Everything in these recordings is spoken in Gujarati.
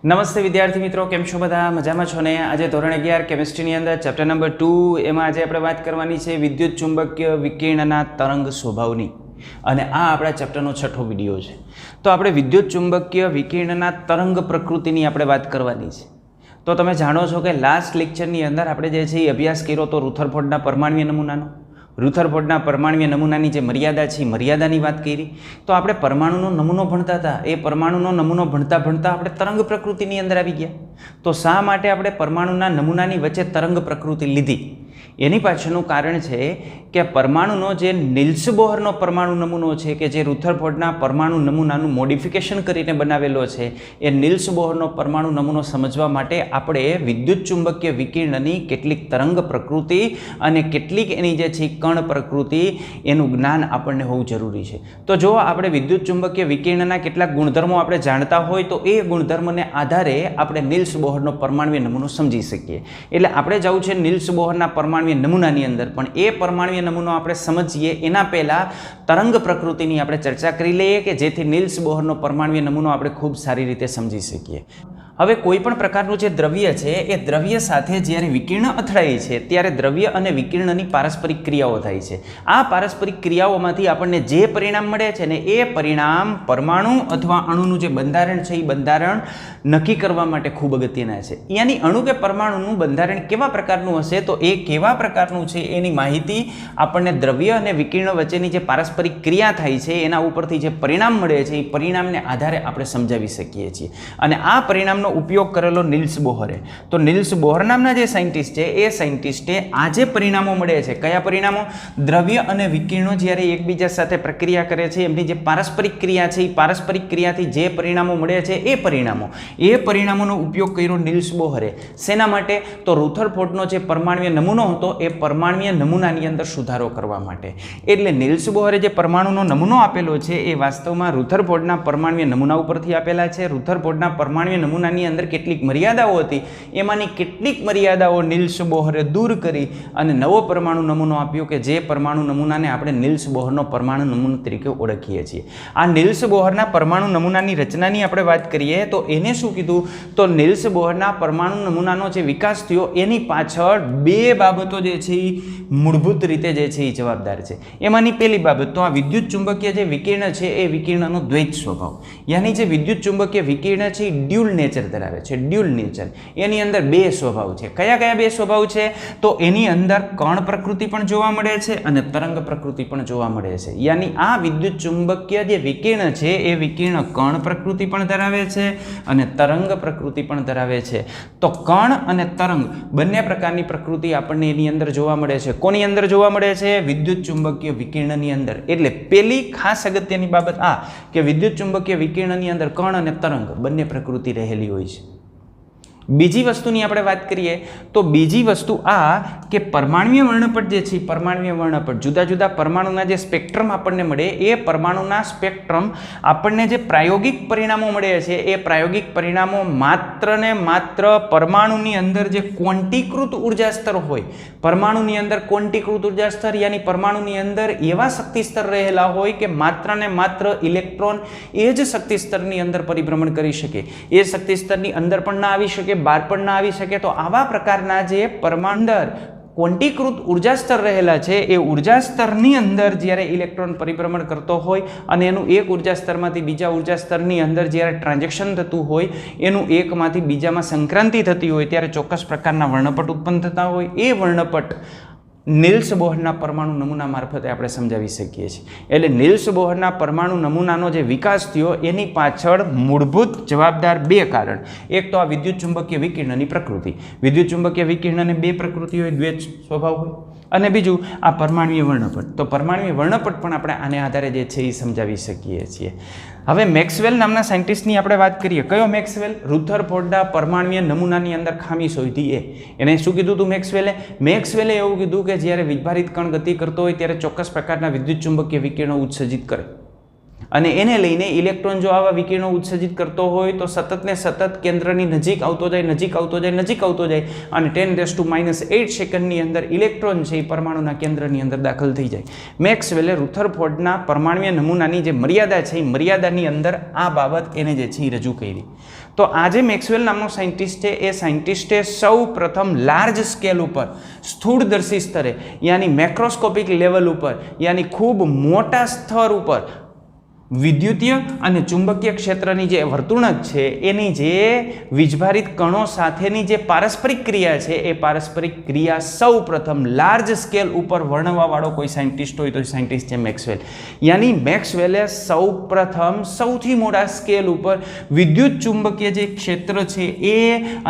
નમસ્તે વિદ્યાર્થી મિત્રો, કેમ છો બધા? મજામાં છો ને? આજે ધોરણ 11 કેમિસ્ટ્રીની અંદર ચેપ્ટર નંબર 2 એમાં આજે આપણે વાત કરવાની છે વિદ્યુત ચુંબકીય વિકિરણના તરંગ સ્વભાવની, અને આ આપણા ચેપ્ટરનો 6થો વિડીયો છે. તો આપણે વિદ્યુત ચુંબકીય વિકિરણના તરંગ પ્રકૃતિની આપણે વાત કરવાની છે. તો તમે જાણો છો કે લાસ્ટ લેક્ચરની અંદર આપણે જે છે એ અભ્યાસ કર્યો તો રુથરફોર્ડના પરમાણ્વીય નમૂનાનો. રુથરફોર્ડના પરમાણ્વીય નમૂનાની જે મર્યાદા છે એ મર્યાદાની વાત કરી. તો આપણે પરમાણુનો નમૂનો ભણતા હતા, એ પરમાણુનો નમૂનો ભણતા ભણતા આપણે તરંગ પ્રકૃતિની અંદર આવી ગયા. તો શા માટે આપણે પરમાણુના નમૂનાની વચ્ચે તરંગ પ્રકૃતિ લીધી? એની પાછળનું કારણ છે કે પરમાણુનો જે નિલ્સ બોહરનો પરમાણુ નમૂનો છે કે જે રુથરફોર્ડના પરમાણુ નમૂનાનું મોડિફિકેશન કરીને બનાવેલો છે, એ નિલ્સ બોહરનો પરમાણુ નમૂનો સમજવા માટે આપણે વિદ્યુત ચુંબકીય વિકિરણની કેટલીક તરંગ પ્રકૃતિ અને કેટલીક એની જે છે કણ પ્રકૃતિ એનું જ્ઞાન આપણને હોવું જરૂરી છે. તો જો આપણે વિદ્યુત ચુંબકીય વિકિરણના કેટલાક ગુણધર્મો આપણે જાણતા હોય તો એ ગુણધર્મને આધારે આપણે નિલ્સ બોહરનો પરમાણ્વીય નમૂનો સમજી શકીએ. એટલે આપણે જવું છે નિલ્સ બોહરના પરમાણ્વીય નમૂનાની અંદર, પણ એ પરમાણ્વીય નમૂનો આપણે સમજીએ એના પહેલા તરંગ પ્રકૃતિની આપણે ચર્ચા કરી લઈએ કે જેથી નિલ્સ બોહરનો પરમાણ્વીય નમૂનો આપણે ખૂબ સારી રીતે સમજી શકીએ. હવે કોઈ પણ પ્રકારનું જે દ્રવ્ય છે એ દ્રવ્ય સાથે જ્યારે વિકિરણ અથડાય છે ત્યારે દ્રવ્ય અને વિકિરણની પારસ્પરિક ક્રિયાઓ થાય છે. આ પારસ્પરિક ક્રિયાઓમાંથી આપણને જે પરિણામ મળે છે ને એ પરિણામ પરમાણુ અથવા અણુનું જે બંધારણ છે એ બંધારણ નક્કી કરવા માટે ખૂબ અગત્યના છે. યાની અણુ કે પરમાણુનું બંધારણ કેવા પ્રકારનું હશે તો એ કેવા પ્રકારનું છે એની માહિતી આપણને દ્રવ્ય અને વિકિરણ વચ્ચેની જે પારસ્પરિક ક્રિયા થાય છે એના ઉપરથી જે પરિણામ મળે છે એ પરિણામને આધારે આપણે સમજાવી શકીએ છીએ. અને આ પરિણામનો ઉપયોગ કરેલો નિલ્સ બોહરે. તો નિલ્સ બોહર નામના જે સાયન્ટિસ્ટ છે એ સાયન્ટિસ્ટે આ જે પરિણામો મળે છે, કયા પરિણામો? દ્રવ્ય અને વિકિરણો જ્યારે એકબીજા સાથે પ્રક્રિયા કરે છે એમની જે પારસ્પરિક ક્રિયા છે એ પારસ્પરિક ક્રિયાથી જે પરિણામો મળે છે એ પરિણામોનો ઉપયોગ કર્યો નિલ્સ બોહરે. શેના માટે? તો રુથરફોર્ડનો જે પરમાણ્વીય નમૂનો હતો એ પરમાણ્વીય નમૂનાની અંદર સુધારો કરવા માટે. એટલે નિલ્સ બોહરે જે પરમાણુનો નમૂનો આપેલો છે એ વાસ્તવમાં રુથરફોર્ડના પરમાણ્વીય નમૂના ઉપરથી આપેલા છે. રુથરફોર્ડના પરમાણ્વીય નમૂનાની અંદર કેટલીક મર્યાદાઓ હતી, એમાંની કેટલીક મર્યાદાઓ નિલ્સ બોહરે દૂર કરી અને નવો પરમાણુ નમૂનો આપ્યો કે જે પરમાણુ નમૂનાને આપણે નિલ્સ બોહરનો પરમાણુ નમૂનો તરીકે ઓળખીએ છીએ. આ નિલ્સ બોહરના પરમાણુ નમૂનાની રચનાની આપણે વાત કરીએ તો એને શું કીધું? તો નિલ્સ બોહરના પરમાણુ નમૂનાનો જે વિકાસ થયો એની પાછળ બે બાબતો જે છે એ મૂળભૂત રીતે જે છે એ જવાબદાર છે. એમાંની પહેલી બાબત તો આ વિદ્યુત ચુંબકીય જે વિકિરણ છે એ વિકિરણનો દ્વૈત સ્વભાવ. યાની જે વિદ્યુત ચુંબકીય વિકિરણ છે એ ડ્યુઅલ નેચર ધરાવે છે. ડ્યુઅલ નેચર, એની અંદર બે સ્વભાવ છે. કયા કયા બે સ્વભાવ છે? તો એની અંદર કણ પ્રકૃતિ પણ જોવા મળે છે અને તરંગ પ્રકૃતિ પણ જોવા મળે છે. યાની આ વિદ્યુત ચુંબકીય જે વિકિરણ છે એ વિકિરણ કણ પ્રકૃતિ પણ ધરાવે છે અને તરંગ પ્રકૃતિ પણ ધરાવે છે. તો કણ અને તરંગ બંને પ્રકારની પ્રકૃતિ આપણને એની અંદર જોવા મળે છે. કોની અંદર જોવા મળે છે? વિદ્યુત ચુંબકીય વિકિરણની અંદર. એટલે પેલી ખાસ અગત્યની બાબત આ કે વિદ્યુત ચુંબકીય વિકિરણની અંદર કણ અને તરંગ બંને પ્રકૃતિ રહેલી હોય છે. બીજી વસ્તુની આપણે વાત કરીએ તો બીજી વસ્તુ આ કે પરમાણ્વીય વર્ણપટ જે છે, પરમાણ્વીય વર્ણપટ જુદા જુદા પરમાણુના જે સ્પેક્ટ્રમ આપણને મળે એ પરમાણુના સ્પેક્ટ્રમ આપણને જે પ્રાયોગિક પરિણામો મળે છે એ પ્રાયોગિક પરિણામો માત્ર ને માત્ર પરમાણુની અંદર જે ક્વોન્ટીકૃત ઉર્જા સ્તર હોય, પરમાણુની અંદર ક્વોન્ટીકૃત ઉર્જા સ્તર યાની પરમાણુની અંદર એવા શક્તિ સ્તર રહેલા હોય કે માત્ર ને માત્ર ઇલેક્ટ્રોન એ જ શક્તિ સ્તરની અંદર પરિભ્રમણ કરી શકે, એ શક્તિ સ્તરની અંદર પણ ના આવી શકે, બહાર પણ ના આવી શકે. તો આવા પ્રકારના જે પરમાણુ ક્વોન્ટીકૃત ઉર્જા સ્તર રહેલા છે એ ઉર્જા સ્તરની અંદર જ્યારે ઇલેક્ટ્રોન પરિભ્રમણ કરતો હોય અને એનું એક ઉર્જા સ્તરમાંથી બીજા ઉર્જા સ્તરની અંદર જ્યારે ટ્રાન્ઝેક્શન થતું હોય, એનું એકમાંથી બીજામાં સંક્રાંતિ થતી હોય ત્યારે ચોક્કસ પ્રકારના વર્ણપટ ઉત્પન્ન થતા હોય. એ વર્ણપટ નિલ્સ બોહરના પરમાણુ નમૂના મારફતે આપણે સમજાવી શકીએ છીએ. એટલે નિલ્સ બોહરના પરમાણુ નમૂનાનો જે વિકાસ થયો એની પાછળ મૂળભૂત જવાબદાર બે કારણ. એક તો આ વિદ્યુત ચુંબકીય વિકિરણની પ્રકૃતિ. વિદ્યુત ચુંબકીય વિકિરણને બે પ્રકૃતિ હોય, દ્વૈત સ્વભાવ હોય. અને બીજું આ પરમાણ્વીય વર્ણપટ. તો પરમાણ્વીય વર્ણપટ પણ આપણે આને આધારે જે છે એ સમજાવી શકીએ છીએ. હવે મેક્સવેલ નામના સાયન્ટિસ્ટની આપણે વાત કરીએ. કયો મેક્સવેલ? રુથરફોર્ડના પરમાણ્વીય નમૂનાની અંદર ખામી શોધી એને શું કીધું હતું મેક્સવેલે? મેક્સવેલે એવું કીધું કે જ્યારે વિભારિત કણ ગતિ કરતો હોય ત્યારે ચોક્કસ પ્રકારના વિદ્યુત ચુંબકીય વિકિરણો ઉત્સર્જિત કરે. અને એને લઈને ઇલેક્ટ્રોન જો આવા વિકિરણો ઉત્સર્જિત કરતો હોય તો સતત ને સતત કેન્દ્રની નજીક આવતો જાય અને 10⁻⁸ સેકન્ડની અંદર ઇલેક્ટ્રોન છે એ પરમાણુના કેન્દ્રની અંદર દાખલ થઈ જાય. મેક્સવેલે રુથરફોર્ડના પરમાણુય નમૂનાની જે મર્યાદા છે એ મર્યાદાની અંદર આ બાબત એને જે છે એ રજૂ કરી. તો આજે મેક્સવેલ નામનો સાયન્ટિસ્ટ છે એ સાયન્ટિસ્ટે સૌ પ્રથમ લાર્જ સ્કેલ ઉપર સ્થૂળદર્શી સ્તરે યાની મેક્રોસ્કોપિક લેવલ ઉપર યાની ખૂબ મોટા સ્તર ઉપર વિદ્યુતીય અને ચુંબકીય ક્ષેત્રની જે વર્તુણક છે એની જે વીજભારિત કણો સાથેની જે પારસ્પરિક ક્રિયા છે એ પારસ્પરિક ક્રિયા સૌ પ્રથમ લાર્જ સ્કેલ ઉપર વર્ણવવાવાળો કોઈ સાયન્ટિસ્ટ હોય તો સાયન્ટિસ્ટ છે મેક્સવેલ. યાની મેક્સવેલે સૌ પ્રથમ સૌથી મોટા સ્કેલ ઉપર વિદ્યુત ચુંબકીય જે ક્ષેત્ર છે એ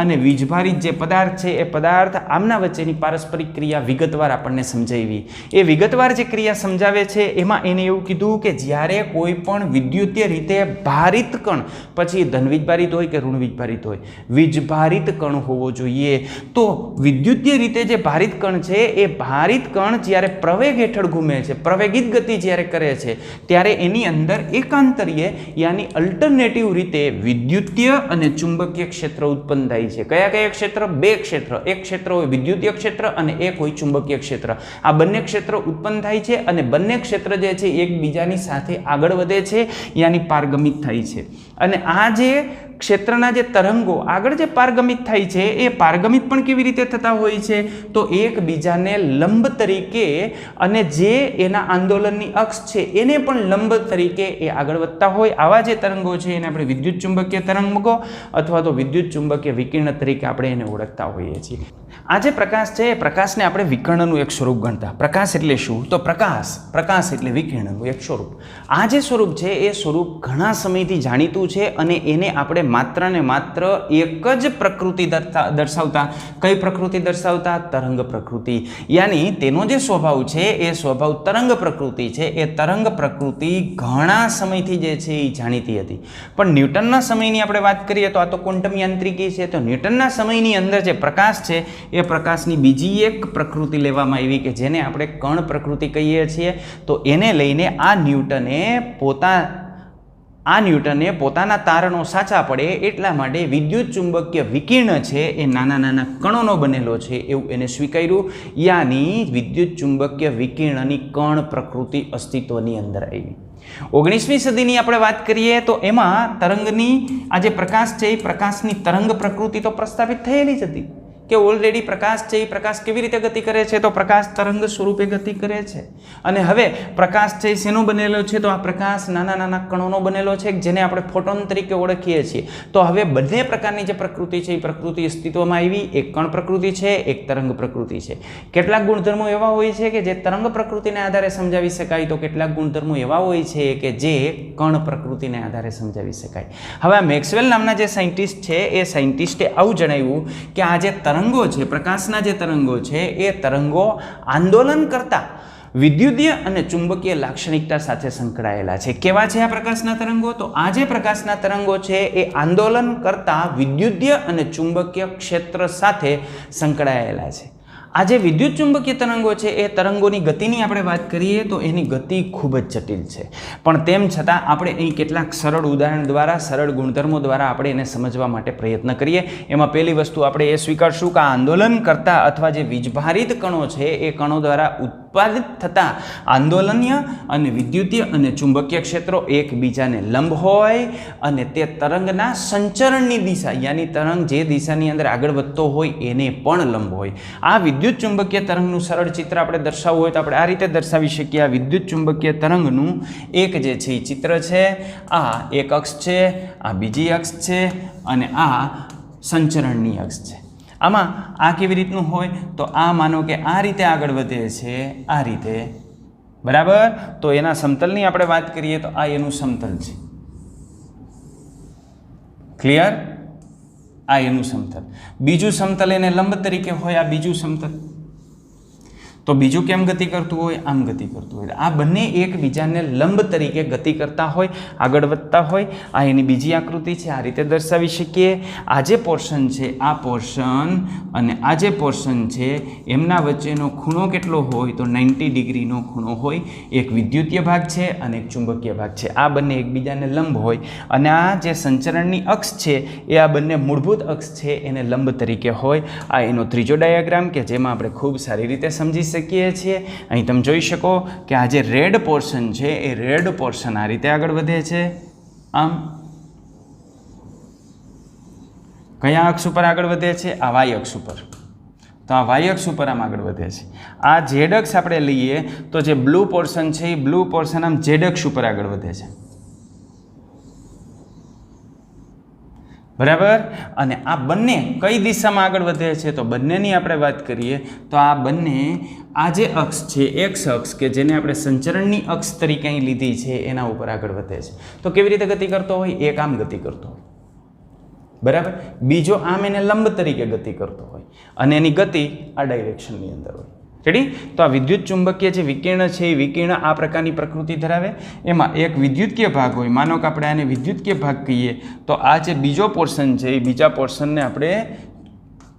અને વીજભારિત જે પદાર્થ છે એ પદાર્થ આમના વચ્ચેની પારસ્પરિક ક્રિયા વિગતવાર આપણને સમજાવી. એ વિગતવાર જે ક્રિયા સમજાવે છે એમાં એને એવું કીધું કે જ્યારે કોઈ પણ વિદ્યુતીય રીતે ભારિત કણ, પછી ધનવીજભારિત હોય કે ઋણવીજભારિત હોય, વીજભારિત કણ હોવો જોઈએ. તો વિદ્યુતીય રીતે જે ભારિત કણ છે એ ભારિત કણ જ્યારે પ્રવેગ હેઠળ ઘૂમે છે, પ્રવેગિત ગતિ જ્યારે કરે છે ત્યારે એની અંદર એકાંતરીય યાની અલ્ટરનેટિવ રીતે વિદ્યુતીય અને ચુંબકીય ક્ષેત્ર ઉત્પન્ન થાય છે. કયા કયા ક્ષેત્ર? બે ક્ષેત્ર. એક ક્ષેત્ર હોય વિદ્યુતીય ક્ષેત્ર અને એક હોય ચુંબકીય ક્ષેત્ર. આ બંને ક્ષેત્ર ઉત્પન્ન થાય છે અને બંને ક્ષેત્ર જે છે એકબીજાની સાથે આગળ વધે છે યાની પારગમિત થાય છે. અને આ જે ક્ષેત્રના જે તરંગો આગળ જે પારગમિત થાય છે એ પારગમિત પણ કેવી રીતે થતા હોય છે? તો એકબીજાને લંબ તરીકે અને જે એના આંદોલનની અક્ષ છે એને પણ લંબ તરીકે એ આગળ વધતા હોય. આવા જે તરંગો છે એને આપણે વિદ્યુત ચુંબકીય તરંગો અથવા તો વિદ્યુત ચુંબકીય વિકિરણ તરીકે આપણે એને ઓળખતા હોઈએ છીએ. આ જે પ્રકાશ છે એ પ્રકાશને આપણે વિકર્ણનું એક સ્વરૂપ ગણતા. પ્રકાશ એટલે શું? તો પ્રકાશ એટલે વિકિરણનું એક સ્વરૂપ. આ જે સ્વરૂપ છે એ સ્વરૂપ ઘણા સમયથી જાણીતું છે અને એને આપણે માત્ર ને માત્ર એક જ પ્રકૃતિ દર્શાવતા. કઈ પ્રકૃતિ દર્શાવતા? તરંગ પ્રકૃતિ. યાની તેનો જે સ્વભાવ છે એ સ્વભાવ તરંગ પ્રકૃતિ છે. એ તરંગ પ્રકૃતિ ઘણા સમયથી જે છે એ જાણીતી હતી. પણ ન્યૂટનના સમયની આપણે વાત કરીએ તો આ તો ક્વોન્ટમ યાંત્રિકી છે. તો ન્યૂટનના સમયની અંદર જે પ્રકાશ છે એ પ્રકાશની બીજી એક પ્રકૃતિ લેવામાં આવી કે જેને આપણે કણ પ્રકૃતિ કહીએ છીએ. તો એને લઈને આ ન્યૂટને પોતાના તારણો સાચા પડે એટલા માટે વિદ્યુત ચુંબકીય વિકિરણ છે એ નાના નાના કણોનો બનેલો છે એવું એને સ્વીકાર્યું. યાની વિદ્યુત ચુંબકીય વિકિરણની કણ પ્રકૃતિ અસ્તિત્વની અંદર આવી. 19મી સદીની આપણે વાત કરીએ તો એમાં તરંગની આ જે પ્રકાશ છે એ પ્રકાશની તરંગ પ્રકૃતિ તો પ્રસ્થાપિત થયેલી જ હતી કે ઓલરેડી પ્રકાશ છે એ પ્રકાશ કેવી રીતે ગતિ કરે છે? તો પ્રકાશ તરંગ સ્વરૂપે ગતિ કરે છે. અને હવે પ્રકાશ છે શેનો બનેલો છે? તો આ પ્રકાશ નાના નાના કણોનો બનેલો છે જેને આપણે ફોટોન તરીકે ઓળખીએ છીએ. તો હવે બંને પ્રકારની જે પ્રકૃતિ છે એ પ્રકૃતિ અસ્તિત્વમાં આવી. એક કણ પ્રકૃતિ છે, એક તરંગ પ્રકૃતિ છે. કેટલાક ગુણધર્મો એવા હોય છે કે જે તરંગ પ્રકૃતિને આધારે સમજાવી શકાય, તો કેટલાક ગુણધર્મો એવા હોય છે કે જે કણ પ્રકૃતિને આધારે સમજાવી શકાય. હવે આ મેક્સવેલ નામના જે સાયન્ટિસ્ટ છે એ સાયન્ટિસ્ટે આવું જણાવ્યું કે આ જે તરંગો છે, પ્રકાશના જે તરંગો છે એ તરંગો આંદોલન કરતા વિદ્યુતીય અને ચુંબકીય લાક્ષણિકતા સાથે સંકળાયેલા છે. કેવા છે આ પ્રકાશના તરંગો? તો આ જે પ્રકાશના તરંગો છે એ આંદોલન કરતા વિદ્યુતીય અને ચુંબકીય ક્ષેત્ર સાથે સંકળાયેલા છે. આ જે વિદ્યુત ચુંબકીય તરંગો છે એ તરંગોની ગતિની આપણે વાત કરીએ તો એની ગતિ ખૂબ જ જટિલ છે. પણ તેમ છતાં આપણે અહીં કેટલાક સરળ ઉદાહરણ દ્વારા, સરળ ગુણધર્મો દ્વારા આપણે એને સમજવા માટે પ્રયત્ન કરીએ. એમાં પહેલી વસ્તુ આપણે એ સ્વીકારશું કે આ આંદોલન કરતા અથવા જે વીજભારિત કણો છે એ કણો દ્વારા ઉત્પાદિત થતા આંદોલનીય અને વિદ્યુતીય અને ચુંબકીય ક્ષેત્રો એકબીજાને લંબ હોય અને તે તરંગના સંચરણની દિશા યાની તરંગ જે દિશાની અંદર આગળ વધતો હોય એને પણ લંબ હોય. આ વિદ્યુત ચુંબકીય તરંગનું સરળ ચિત્ર આપણે દર્શાવવું હોય તો આપણે આ રીતે દર્શાવી શકીએ. આ વિદ્યુત ચુંબકીય તરંગનું એક જે છે એ ચિત્ર છે. આ એક અક્ષ છે, આ બીજી અક્ષ છે અને આ સંચરણની અક્ષ છે. આમાં આ કેવી રીતનું હોય? તો આ માનો કે આ રીતે આગળ વધે છે, આ રીતે, બરાબર? તો એના સમતલની આપણે વાત કરીએ તો આ એનું સમતલ છે. ક્લિયર? આ એનું સમતલ. બીજું સમતલ એને લંબ તરીકે હોય, આ બીજું સમતલ. તો બીજું કેમ ગતિ કરતું હોય? આમ ગતિ કરતું હોય. આ બંને એકબીજાને લંબ તરીકે ગતિ કરતા હોય, આગળ વધતા હોય. આ એની બીજી આકૃતિ છે. આ રીતે દર્શાવી શકીએ. આ જે પોર્શન છે, આ પોર્શન અને આ જે પોર્શન છે એમના વચ્ચેનો ખૂણો કેટલો હોય? તો 90 ડિગ્રીનો ખૂણો હોય. એક વિદ્યુતીય ભાગ છે અને એક ચુંબકીય ભાગ છે. આ બંને એકબીજાને લંબ હોય અને આ જે સંચરણની અક્ષ છે એ આ બંને મૂળભૂત અક્ષ છે એને લંબ તરીકે હોય. આ એનો ત્રીજો ડાયાગ્રામ કે જેમાં આપણે ખૂબ સારી રીતે સમજી શકીએ છીએ. અહીં તમે જોઈ શકો કે આ જે રેડ પોર્શન છે એ રેડ પોર્શન આ રીતે આગળ વધે છે. આમ કયા અક્ષ ઉપર આગળ વધે છે? આ વાય અક્ષ ઉપર. તો આ વાય અક્ષ ઉપર આમ આગળ વધે છે. આ ઝેડ અક્ષ આપણે લઈએ તો જે બ્લુ પોર્શન છે એ બ્લુ પોર્શન આમ ઝેડ અક્ષ ઉપર આગળ વધે છે. બરાબર. અને આ બંને કઈ દિશામાં આગળ વધે છે? તો બંનેની આપણે વાત કરીએ તો આ બંને આ જે અક્ષ છે એક્સ અક્ષ કે જેને આપણે સંચરણની અક્ષ તરીકે અહીં લીધી છે એના ઉપર આગળ વધે છે. તો કેવી રીતે ગતિ કરતો હોય? એક આમ ગતિ કરતો હોય. બરાબર. બીજો આમ એને લંબ તરીકે ગતિ કરતો હોય અને એની ગતિ આ ડાયરેક્શનની અંદર હોય. રેડી? તો આ વિદ્યુત ચુંબકીય જે વિકિરણ છે એ વિકિરણ આ પ્રકારની પ્રકૃતિ ધરાવે. એમાં એક વિદ્યુતીય ભાગ હોય. માનો કે આપણે આને વિદ્યુતીય ભાગ કહીએ તો આ જે બીજો પોર્શન છે એ બીજા પોર્શનને આપણે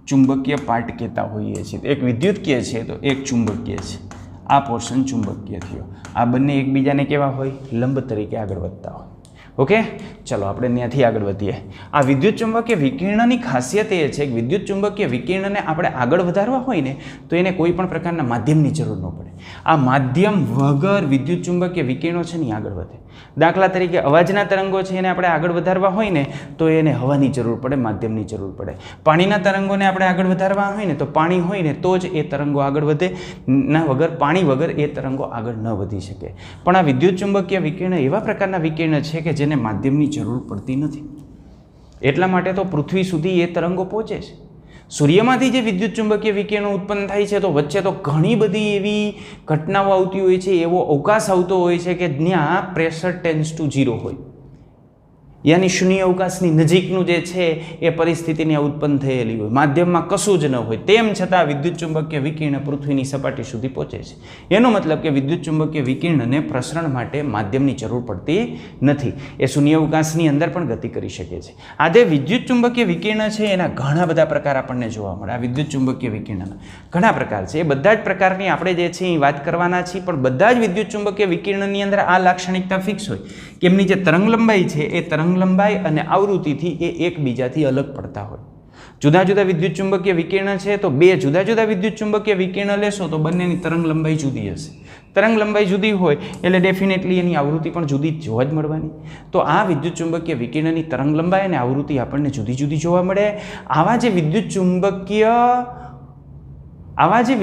ચુંબકીય પાર્ટ કહેતા હોઈએ છીએ. એક વિદ્યુતીય છે તો એક ચુંબકીય છે. આ પોર્શન ચુંબકીય થયો. આ બંને એકબીજાને કેવા હોય? લંબ તરીકે આગળ વધતા હોય. ઓકે, ચલો આપણે ત્યાંથી આગળ વધીએ. આ વિદ્યુત ચુંબકીય વિકિરણની ખાસિયત એ છે કે વિદ્યુત ચુંબકીય વિકિરણને આપણે આગળ વધારવા હોય ને તો એને કોઈ પણ પ્રકારના માધ્યમની જરૂર ન પડે. આ માધ્યમ વગર વિદ્યુત ચુંબકીય વિકિરણો છે ને આગળ વધે. દાખલા તરીકે અવાજના તરંગો છે એને આપણે આગળ વધારવા હોય ને તો એને હવાની જરૂર પડે, માધ્યમની જરૂર પડે. પાણીના તરંગોને આપણે આગળ વધારવા હોય ને તો પાણી હોય ને તો જ એ તરંગો આગળ વધે. ના વગર, પાણી વગર એ તરંગો આગળ ન વધી શકે. પણ આ વિદ્યુત ચુંબકીય વિકિરણ એવા પ્રકારના વિકિરણ છે કે જેને માધ્યમની જરૂર પડતી નથી. એટલા માટે તો પૃથ્વી સુધી એ તરંગો પહોંચે છે. સૂર્યમાંથી જે વિદ્યુત ચુંબકીય વિકિરણો ઉત્પન્ન થાય છે તો વચ્ચે તો ઘણી બધી એવી ઘટનાઓ આવતી હોય છે, એવો અવકાશ આવતો હોય છે કે જ્યાં પ્રેશર ટેન્ડ્સ ટુ 0 હોય, યાની શૂન્ય અવકાશની નજીકનું જે છે એ પરિસ્થિતિને ઉત્પન્ન થયેલી હોય. માધ્યમમાં કશું જ ન હોય તેમ છતાં વિદ્યુત ચુંબકીય વિકિરણ પૃથ્વીની સપાટી સુધી પહોંચે છે. એનો મતલબ કે વિદ્યુત ચુંબકીય વિકિરણને પ્રસરણ માટે માધ્યમની જરૂર પડતી નથી. એ શૂન્ય અવકાશની અંદર પણ ગતિ કરી શકે છે. આ જે વિદ્યુત ચુંબકીય વિકિરણ છે એના ઘણા બધા પ્રકાર આપણને જોવા મળે. આ વિદ્યુત ચુંબકીય વિકિરણના ઘણા પ્રકાર છે. એ બધા જ પ્રકારની આપણે જે છે એ વાત કરવાના છીએ. પણ બધા જ વિદ્યુત ચુંબકીય વિકિરણની અંદર આ લાક્ષણિકતા ફિક્સ હોય કે એમની જે તરંગ લંબાઈ છે એ તરંગ લંબાઈ અને આવૃત્તિથી એ એકબીજાથી અલગ પડતા હોય. જુદા જુદા વિદ્યુત ચુંબકીય વિકિરણ છે તો બે જુદા જુદા વિદ્યુત ચુંબકીય વિકિરણ લેશો તો બંનેની તરંગ લંબાઈ જુદી હશે. તરંગ લંબાઈ જુદી હોય એટલે ડેફિનેટલી એની આવૃત્તિ પણ જુદી જોવા જ મળવાની. તો આ વિદ્યુત ચુંબકીય વિકિરણની તરંગ લંબાઈ અને આવૃત્તિ આપણને જુદી જુદી જોવા મળે. આવા જે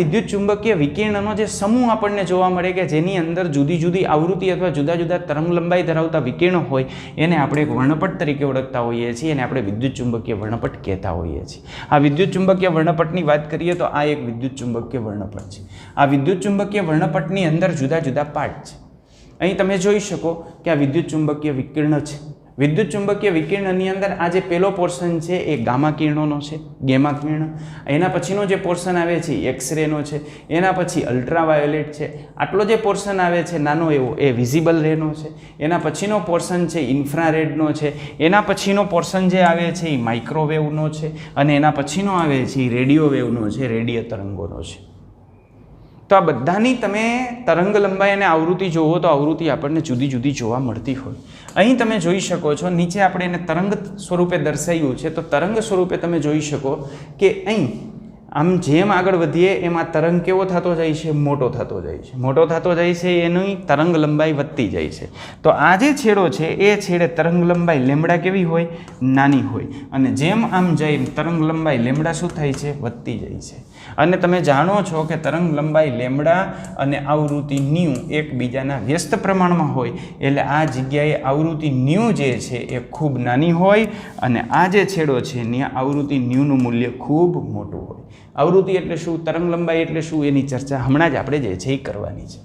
વિદ્યુત ચુંબકીય વિકિરણનો જે સમૂહ આપણને જોવા મળે કે જેની અંદર જુદી જુદી આવૃત્તિ અથવા જુદા જુદા તરંગ લંબાઈ ધરાવતા વિકિરણો હોય એને આપણે એક વર્ણપટ તરીકે ઓળખતા હોઈએ છીએ અને આપણે વિદ્યુત ચુંબકીય વર્ણપટ કહેતા હોઈએ છીએ. આ વિદ્યુત ચુંબકીય વર્ણપટની વાત કરીએ તો આ એક વિદ્યુત ચુંબકીય વર્ણપટ છે. આ વિદ્યુત ચુંબકીય વર્ણપટની અંદર જુદા જુદા પાર્ટ છે. અહીં તમે જોઈ શકો કે આ વિદ્યુત ચુંબકીય વિકિરણ છે. વિદ્યુત ચુંબકીય વિકિરણની અંદર આ જે પહેલો પોર્શન છે એ ગામા કિરણોનો છે, ગેમા કિરણ. એના પછીનો જે પોર્શન આવે છે એ એક્સરેનો છે. એના પછી અલ્ટ્રાવાયોલેટ છે. આટલો જે પોર્શન આવે છે નાનો એવો એ વિઝિબલ રેનો છે. એના પછીનો પોર્શન છે ઇન્ફ્રારેડનો છે. એના પછીનો પોર્શન જે આવે છે એ માઇક્રોવેવનો છે અને એના પછીનો આવે છે એ રેડિયો વેવનો છે, રેડિયો તરંગોનો છે. તો આ બધાની તમે તરંગ લંબાઈ અને આવૃત્તિ જોવો તો આવૃત્તિ આપણને જુદી જુદી જોવા મળતી હોય. અહીં તમે જોઈ શકો છો નીચે આપણે એને તરંગ સ્વરૂપે દર્શાવ્યું છે. તો તરંગ સ્વરૂપે તમે જોઈ શકો કે અહીં આમ જેમ આગળ વધીએ એમ આ તરંગ કેવો થતો જાય છે? મોટો થતો જાય છે. મોટો થતો જાય છે એની તરંગ લંબાઈ વધતી જાય છે. તો આ જે છેડો છે એ છેડે તરંગ લંબાઈ લેમડા કેવી હોય? નાની હોય. અને જેમ આમ જાય તરંગ લંબાઈ લેમડા શું થાય છે? વધતી જાય છે. અને તમે જાણો છો કે તરંગ લંબાઈ લેમડા અને આવૃત્તિ ન્યુ એકબીજાના વ્યસ્ત પ્રમાણમાં હોય એટલે આ જગ્યાએ આવૃત્તિ ન્યુ જે છે એ ખૂબ નાની હોય અને આ જે છેડો છે ત્યાં આવૃત્તિ ન્યુનું મૂલ્ય ખૂબ મોટું હોય. આવૃત્તિ એટલે શું? તરંગ લંબાઈ એટલે શું? એની ચર્ચા હમણાં જ આપણે જે છે એ કરવાની છે.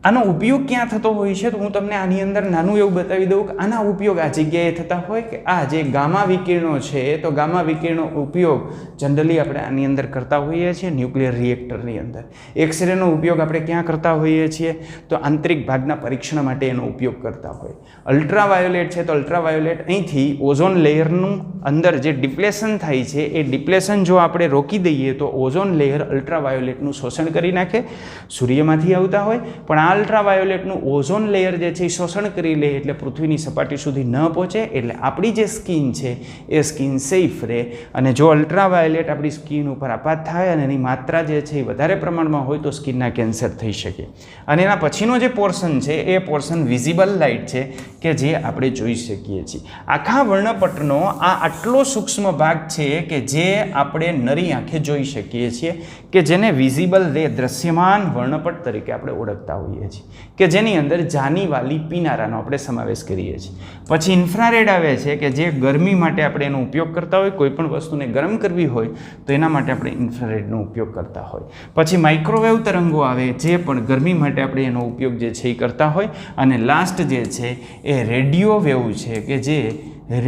આનો ઉપયોગ ક્યાં થતો હોય છે? તો હું તમને આની અંદર નાનું એવું બતાવી દઉં કે આના ઉપયોગ આ જગ્યાએ થતા હોય કે આ જે ગામા વિકિરણો છે, તો ગામા વિકિરણો ઉપયોગ જનરલી આપણે આની અંદર કરતા હોઈએ છીએ ન્યુક્લિયર રિએક્ટરની અંદર. એક્સરેનો ઉપયોગ આપણે ક્યાં કરતા હોઈએ છીએ? તો આંતરિક ભાગના પરીક્ષણ માટે એનો ઉપયોગ કરતા હોય. અલ્ટ્રાવાયોલેટ છે, તો અલ્ટ્રાવાયોલેટ અહીંથી ઓઝોન લેયરનું અંદર જે ડિપ્લેશન થાય છે એ ડિપ્લેશન જો આપણે રોકી દઈએ તો ઓઝોન લેયર અલ્ટ્રાવાયોલેટનું શોષણ કરી નાખે. સૂર્યમાંથી આવતા હોય પણ આ અલ્ટ્રાવાયોલેટનું ઓઝોન લેયર જે છે એ શોષણ કરી લે એટલે પૃથ્વીની સપાટી સુધી ન પહોંચે, એટલે આપણી જે સ્કિન છે એ સ્કિન સેફ રહે. અને જો અલ્ટ્રાવાયોલેટ આપણી સ્કિન ઉપર આપાત થાય અને એની માત્રા જે છે એ વધારે પ્રમાણમાં હોય તો સ્કિનના કેન્સર થઈ શકે. અને એના પછીનો જે પોર્શન છે એ પોર્શન વિઝિબલ લાઇટ છે કે જે આપણે જોઈ શકીએ છીએ. આખા વર્ણપટનો આ આટલો સૂક્ષ્મ ભાગ છે કે જે આપણે નરી આંખે જોઈ શકીએ છીએ, કે જેને વિઝિબલ રે, દ્રશ્યમાન વર્ણપટ તરીકે આપણે ઓળખતા હોઈએ છીએ, કે જેની અંદર જાનીવાલી પીનારાનો આપણે સમાવેશ કરીએ છીએ. પછી ઇન્ફ્રારેડ આવે છે કે જે ગરમી માટે આપણે એનો ઉપયોગ કરતા હોય, કોઈ પણ વસ્તુને ગરમ કરવી હોય તો એના માટે આપણે ઇન્ફ્રારેડનો ઉપયોગ કરતા હોય. પછી માઇક્રોવેવ તરંગો આવે જે પણ ગરમી માટે આપણે એનો ઉપયોગ જે છે એ કરતા હોય. અને લાસ્ટ જે છે એ રેડિયો વેવ છે કે જે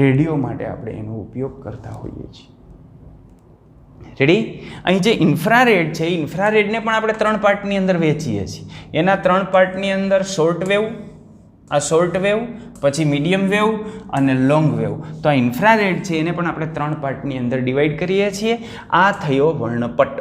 રેડિયો માટે આપણે એનો ઉપયોગ કરતા હોઈએ છીએ. રેડી? અહીં જે ઇન્ફ્રારેડ છે, ઇન્ફ્રારેડને પણ આપણે 3 પાર્ટની અંદર વહેંચીએ છીએ. એના 3 પાર્ટની અંદર શોર્ટ વેવ, આ શોર્ટ વેવ, પછી મીડિયમ વેવ અને લોંગ વેવ. તો આ ઇન્ફ્રારેડ છે એને પણ આપણે 3 પાર્ટની અંદર ડિવાઈડ કરીએ છીએ. આ થયો વર્ણપટ.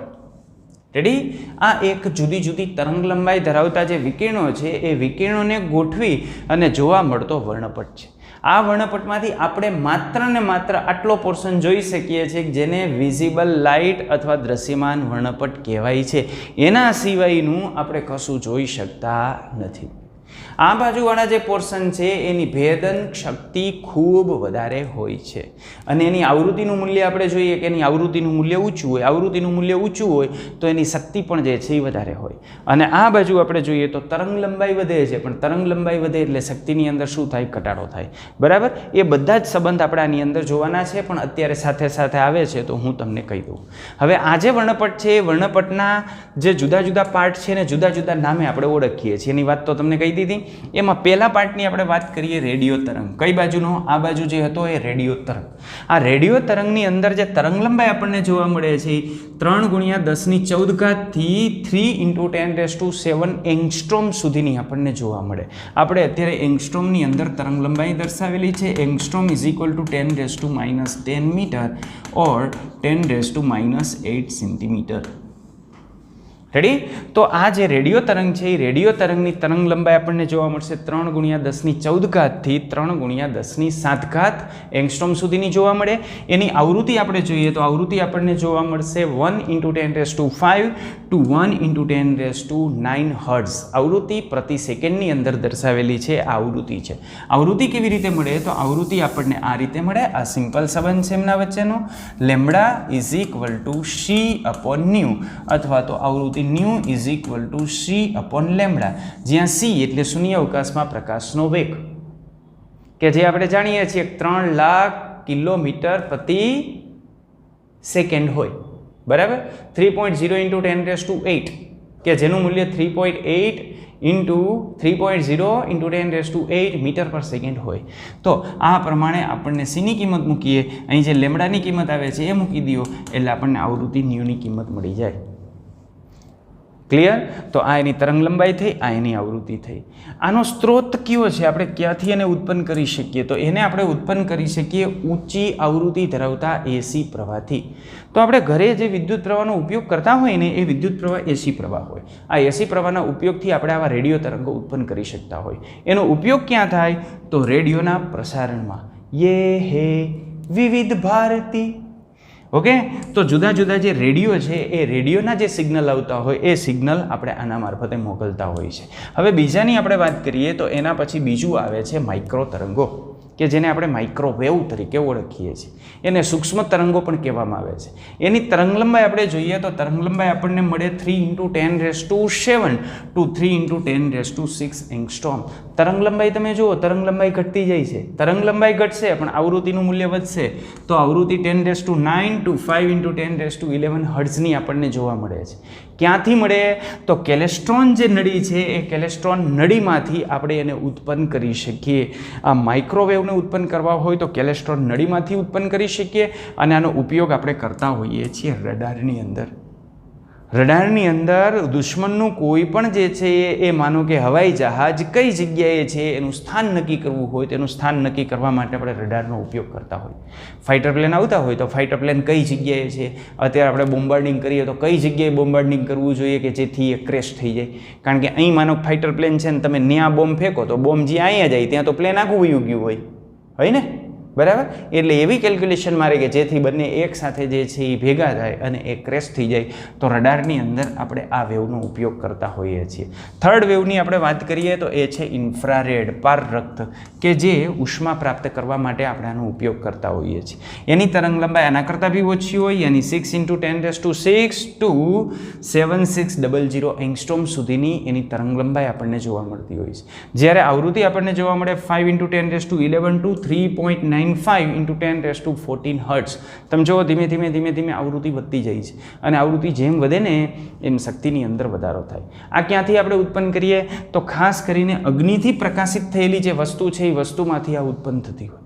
રેડી? આ એક જુદી જુદી તરંગ લંબાઈ ધરાવતા જે વિકિરણો છે એ વિકિરણોને ગોઠવી અને જોવા મળતો વર્ણપટ છે. આ વર્ણપટમાંથી આપણે માત્ર ને માત્ર આટલો પોર્શન જોઈ શકીએ છીએ જેને વિઝિબલ લાઇટ અથવા દ્રશ્યમાન વર્ણપટ કહેવાય છે. એના સિવાયનું આપણે કશું જોઈ શકતા નથી. આ બાજુવાળા જે પોર્શન છે એની ભેદન શક્તિ ખૂબ વધારે હોય છે અને એની આવૃત્તિનું મૂલ્ય આપણે જોઈએ કે એની આવૃત્તિનું મૂલ્ય ઊંચું હોય. આવૃત્તિનું મૂલ્ય ઊંચું હોય તો એની શક્તિ પણ જે છે એ વધારે હોય. અને આ બાજુ આપણે જોઈએ તો તરંગ લંબાઈ વધે છે, પણ તરંગ લંબાઈ વધે એટલે શક્તિની અંદર શું થાય? ઘટાડો થાય. બરાબર? એ બધા જ સંબંધ આપણે આની અંદર જોવાના છે, પણ અત્યારે સાથે સાથે આવે છે તો હું તમને કહી દઉં. હવે આ જે વર્ણપટ છે એ વર્ણપટના જે જુદા જુદા પાર્ટ છે ને જુદા જુદા નામે આપણે ઓળખીએ છીએ. એની વાત તો તમને કહી દીધી. એમાં પહેલા પાર્ટની આપણે વાત કરીએ રેડિયો તરંગ. કઈ બાજુનો? આ બાજુ જે હતો એ રેડિયો તરંગ. આ રેડિયો તરંગની અંદર જે તરંગ લંબાઈ આપણને જોવા મળે છે 3 × 10⁻14 થી 3 × 10⁻7 એંગસ્ટ્રોમ સુધીની આપણને જોવા મળે. આપણે અત્યારે એંગસ્ટ્રોમની અંદર તરંગ લંબાઈ દર્શાવેલી છે. એંગસ્ટ્રોમ = 10⁻10 મીટર ઓર 10⁻8 સેન્ટીમીટર. રેડી? તો આ જે રેડિયો તરંગ છે એ રેડિયો તરંગની તરંગ લંબાઈ આપણને જોવા મળશે 3 × 10⁻14 થી 3 × 10⁻7 એંગસ્ટ્રોમ સુધીની જોવા મળે. એની આવૃત્તિ આપણે જોઈએ તો આવૃત્તિ આપણને જોવા મળશે 1 × 10⁵ to 1 × 10⁹ હર્ટ્ઝ. આવૃત્તિ પ્રતિ સેકન્ડની અંદર દર્શાવેલી છે આ આવૃત્તિ છે. આવૃત્તિ કેવી રીતે મળે? તો આવૃત્તિ આપણને આ રીતે મળે. આ સિમ્પલ સંબંધ છે એમના વચ્ચેનો. λ c/ν અથવા તો આવૃત્તિ ν = c/λ, જ્યાં c એટલે શૂન્ય અવકાશમાં પ્રકાશનો વેગ, કે જે આપણે જાણીએ છીએ 3 લાખ કિલોમીટર પ્રતિ સેકન્ડ હોય. બરાબર? 3.0 × 10⁸, કે જેનું મૂલ્ય 3.8 × 3.0 × 10⁸ મીટર પર સેકન્ડ હોય. તો આ પ્રમાણે આપણને સીની કિંમત મૂકીએ, અહીં જે લેમડાની કિંમત આવે છે એ મૂકી દો એટલે આપણને આવૃત્તિ ન્યુની કિંમત મળી જાય. ક્લિયર? તો આ એની તરંગ લંબાઈ થઈ, આ એની આવૃત્તિ થઈ. આનો સ્ત્રોત કયો છે? આપણે ક્યાંથી એને ઉત્પન્ન કરી શકીએ? તો એને આપણે ઉત્પન્ન કરી શકીએ ઊંચી આવૃત્તિ ધરાવતા એસી પ્રવાહથી. તો આપણે ઘરે જે વિદ્યુત પ્રવાહનો ઉપયોગ કરતા હોય ને એ વિદ્યુત પ્રવાહ એસી પ્રવાહ હોય. આ એસી પ્રવાહના ઉપયોગથી આપણે આવા રેડિયો તરંગો ઉત્પન્ન કરી શકતા હોય. એનો ઉપયોગ ક્યાં થાય? તો રેડિયોના પ્રસારણમાં. યે હે વિવિધ ભારતી. ઓકે? તો જુદા જુદા જે રેડિયો છે એ રેડિયોના જે સિગ્નલ આવતા હોય એ સિગ્નલ આપણે આના મારફતે મોકલતા હોય છે. હવે બીજાની આપણે વાત કરીએ તો એના પછી બીજું આવે છે માઇક્રો તરંગો, કે જેને આપણે માઇક્રોવેવ તરીકે ઓળખીએ છીએ. એને સૂક્ષ્મ તરંગો પણ કહેવામાં આવે છે. એની તરંગ લંબાઈ આપણે જોઈએ તો તરંગ લંબાઈ આપણને મળે 3 × 10⁷ to 3 × 10⁶ એંગસ્ટ્રોમ. તરંગ લંબાઈ તમે જુઓ, તરંગ લંબાઈ ઘટતી જાય છે. તરંગ લંબાઈ ઘટશે પણ આવૃત્તિનું મૂલ્ય વધશે. તો આવૃત્તિ 10⁹ to 5 × 10⁻11 હર્ટ્ઝની આપણને જોવા મળે છે. ક્યાંથી મળે? તો કેલેસ્ટ્રોન જે નળી છે એ કેલેસ્ટ્રોન નળીમાંથી આપણે એને ઉત્પન્ન કરી શકીએ. આ માઇક્રોવેવને ઉત્પન્ન કરવા હોય તો કેલેસ્ટ્રોન નળીમાંથી ઉત્પન્ન કરી શકીએ અને આનો ઉપયોગ આપણે કરતા હોઈએ છીએ રડારની અંદર. રડારની અંદર દુશ્મનનું કોઈ પણ જે છે એ માનો કે હવાઈ જહાજ કઈ જગ્યાએ છે એનું સ્થાન નક્કી કરવું હોય તેનું સ્થાન નક્કી કરવા માટે આપણે રડારનો ઉપયોગ કરતા હોય. ફાઇટર પ્લેન આવતા હોય તો ફાઇટર પ્લેન કઈ જગ્યાએ છે, અત્યારે આપણે બોમ્બાર્ડિંગ કરીએ તો કઈ જગ્યાએ બોમ્બાર્ડિંગ કરવું જોઈએ કે જેથી એ ક્રેશ થઈ જાય. કારણ કે અહીં માનો ફાઇટર પ્લેન છે ને તમે ત્યાં બોમ્બ ફેંકો તો બોમ્બ જ્યાં અહીંયા જાય ત્યાં તો પ્લેન આખું વયું ગયું હોય ને, બરાબર? એટલે એવી કેલ્ક્યુલેશન મારે કે જેથી બંને એક સાથે જે છે એ ભેગા થાય અને એ ક્રેશ થઈ જાય. તો રડારની અંદર આપણે આ વેવનો ઉપયોગ કરતા હોઈએ છીએ. થર્ડ વેવની આપણે વાત કરીએ તો એ છે ઇન્ફ્રારેડ, પારરક્ત, કે જે ઉષ્મા પ્રાપ્ત કરવા માટે આપણે આનો ઉપયોગ કરતા હોઈએ છીએ. એની તરંગ લંબાઈ આના કરતાં બી ઓછી હોય, યાની 6 × 10⁶ to 7600 એંગસ્ટ્રોમ સુધીની એની તરંગ લંબાઈ આપણને જોવા મળતી હોય છે. જ્યારે આવૃત્તિ આપણને જોવા મળે 5 × 10⁻11 to 3.95 × 10⁻14 હર્ટ્ઝ. તમે જુઓ ધીમે ધીમે આવૃત્તિ વધતી જાય છે અને આવૃત્તિ જેમ વધે ને એમ શક્તિની અંદર વધારો થાય. આ ક્યાંથી આપણે ઉત્પન્ન કરીએ? તો ખાસ કરીને અગ્નિથી પ્રકાશિત થયેલી જે વસ્તુ છે એ વસ્તુમાંથી આ ઉત્પન્ન થતી હોય.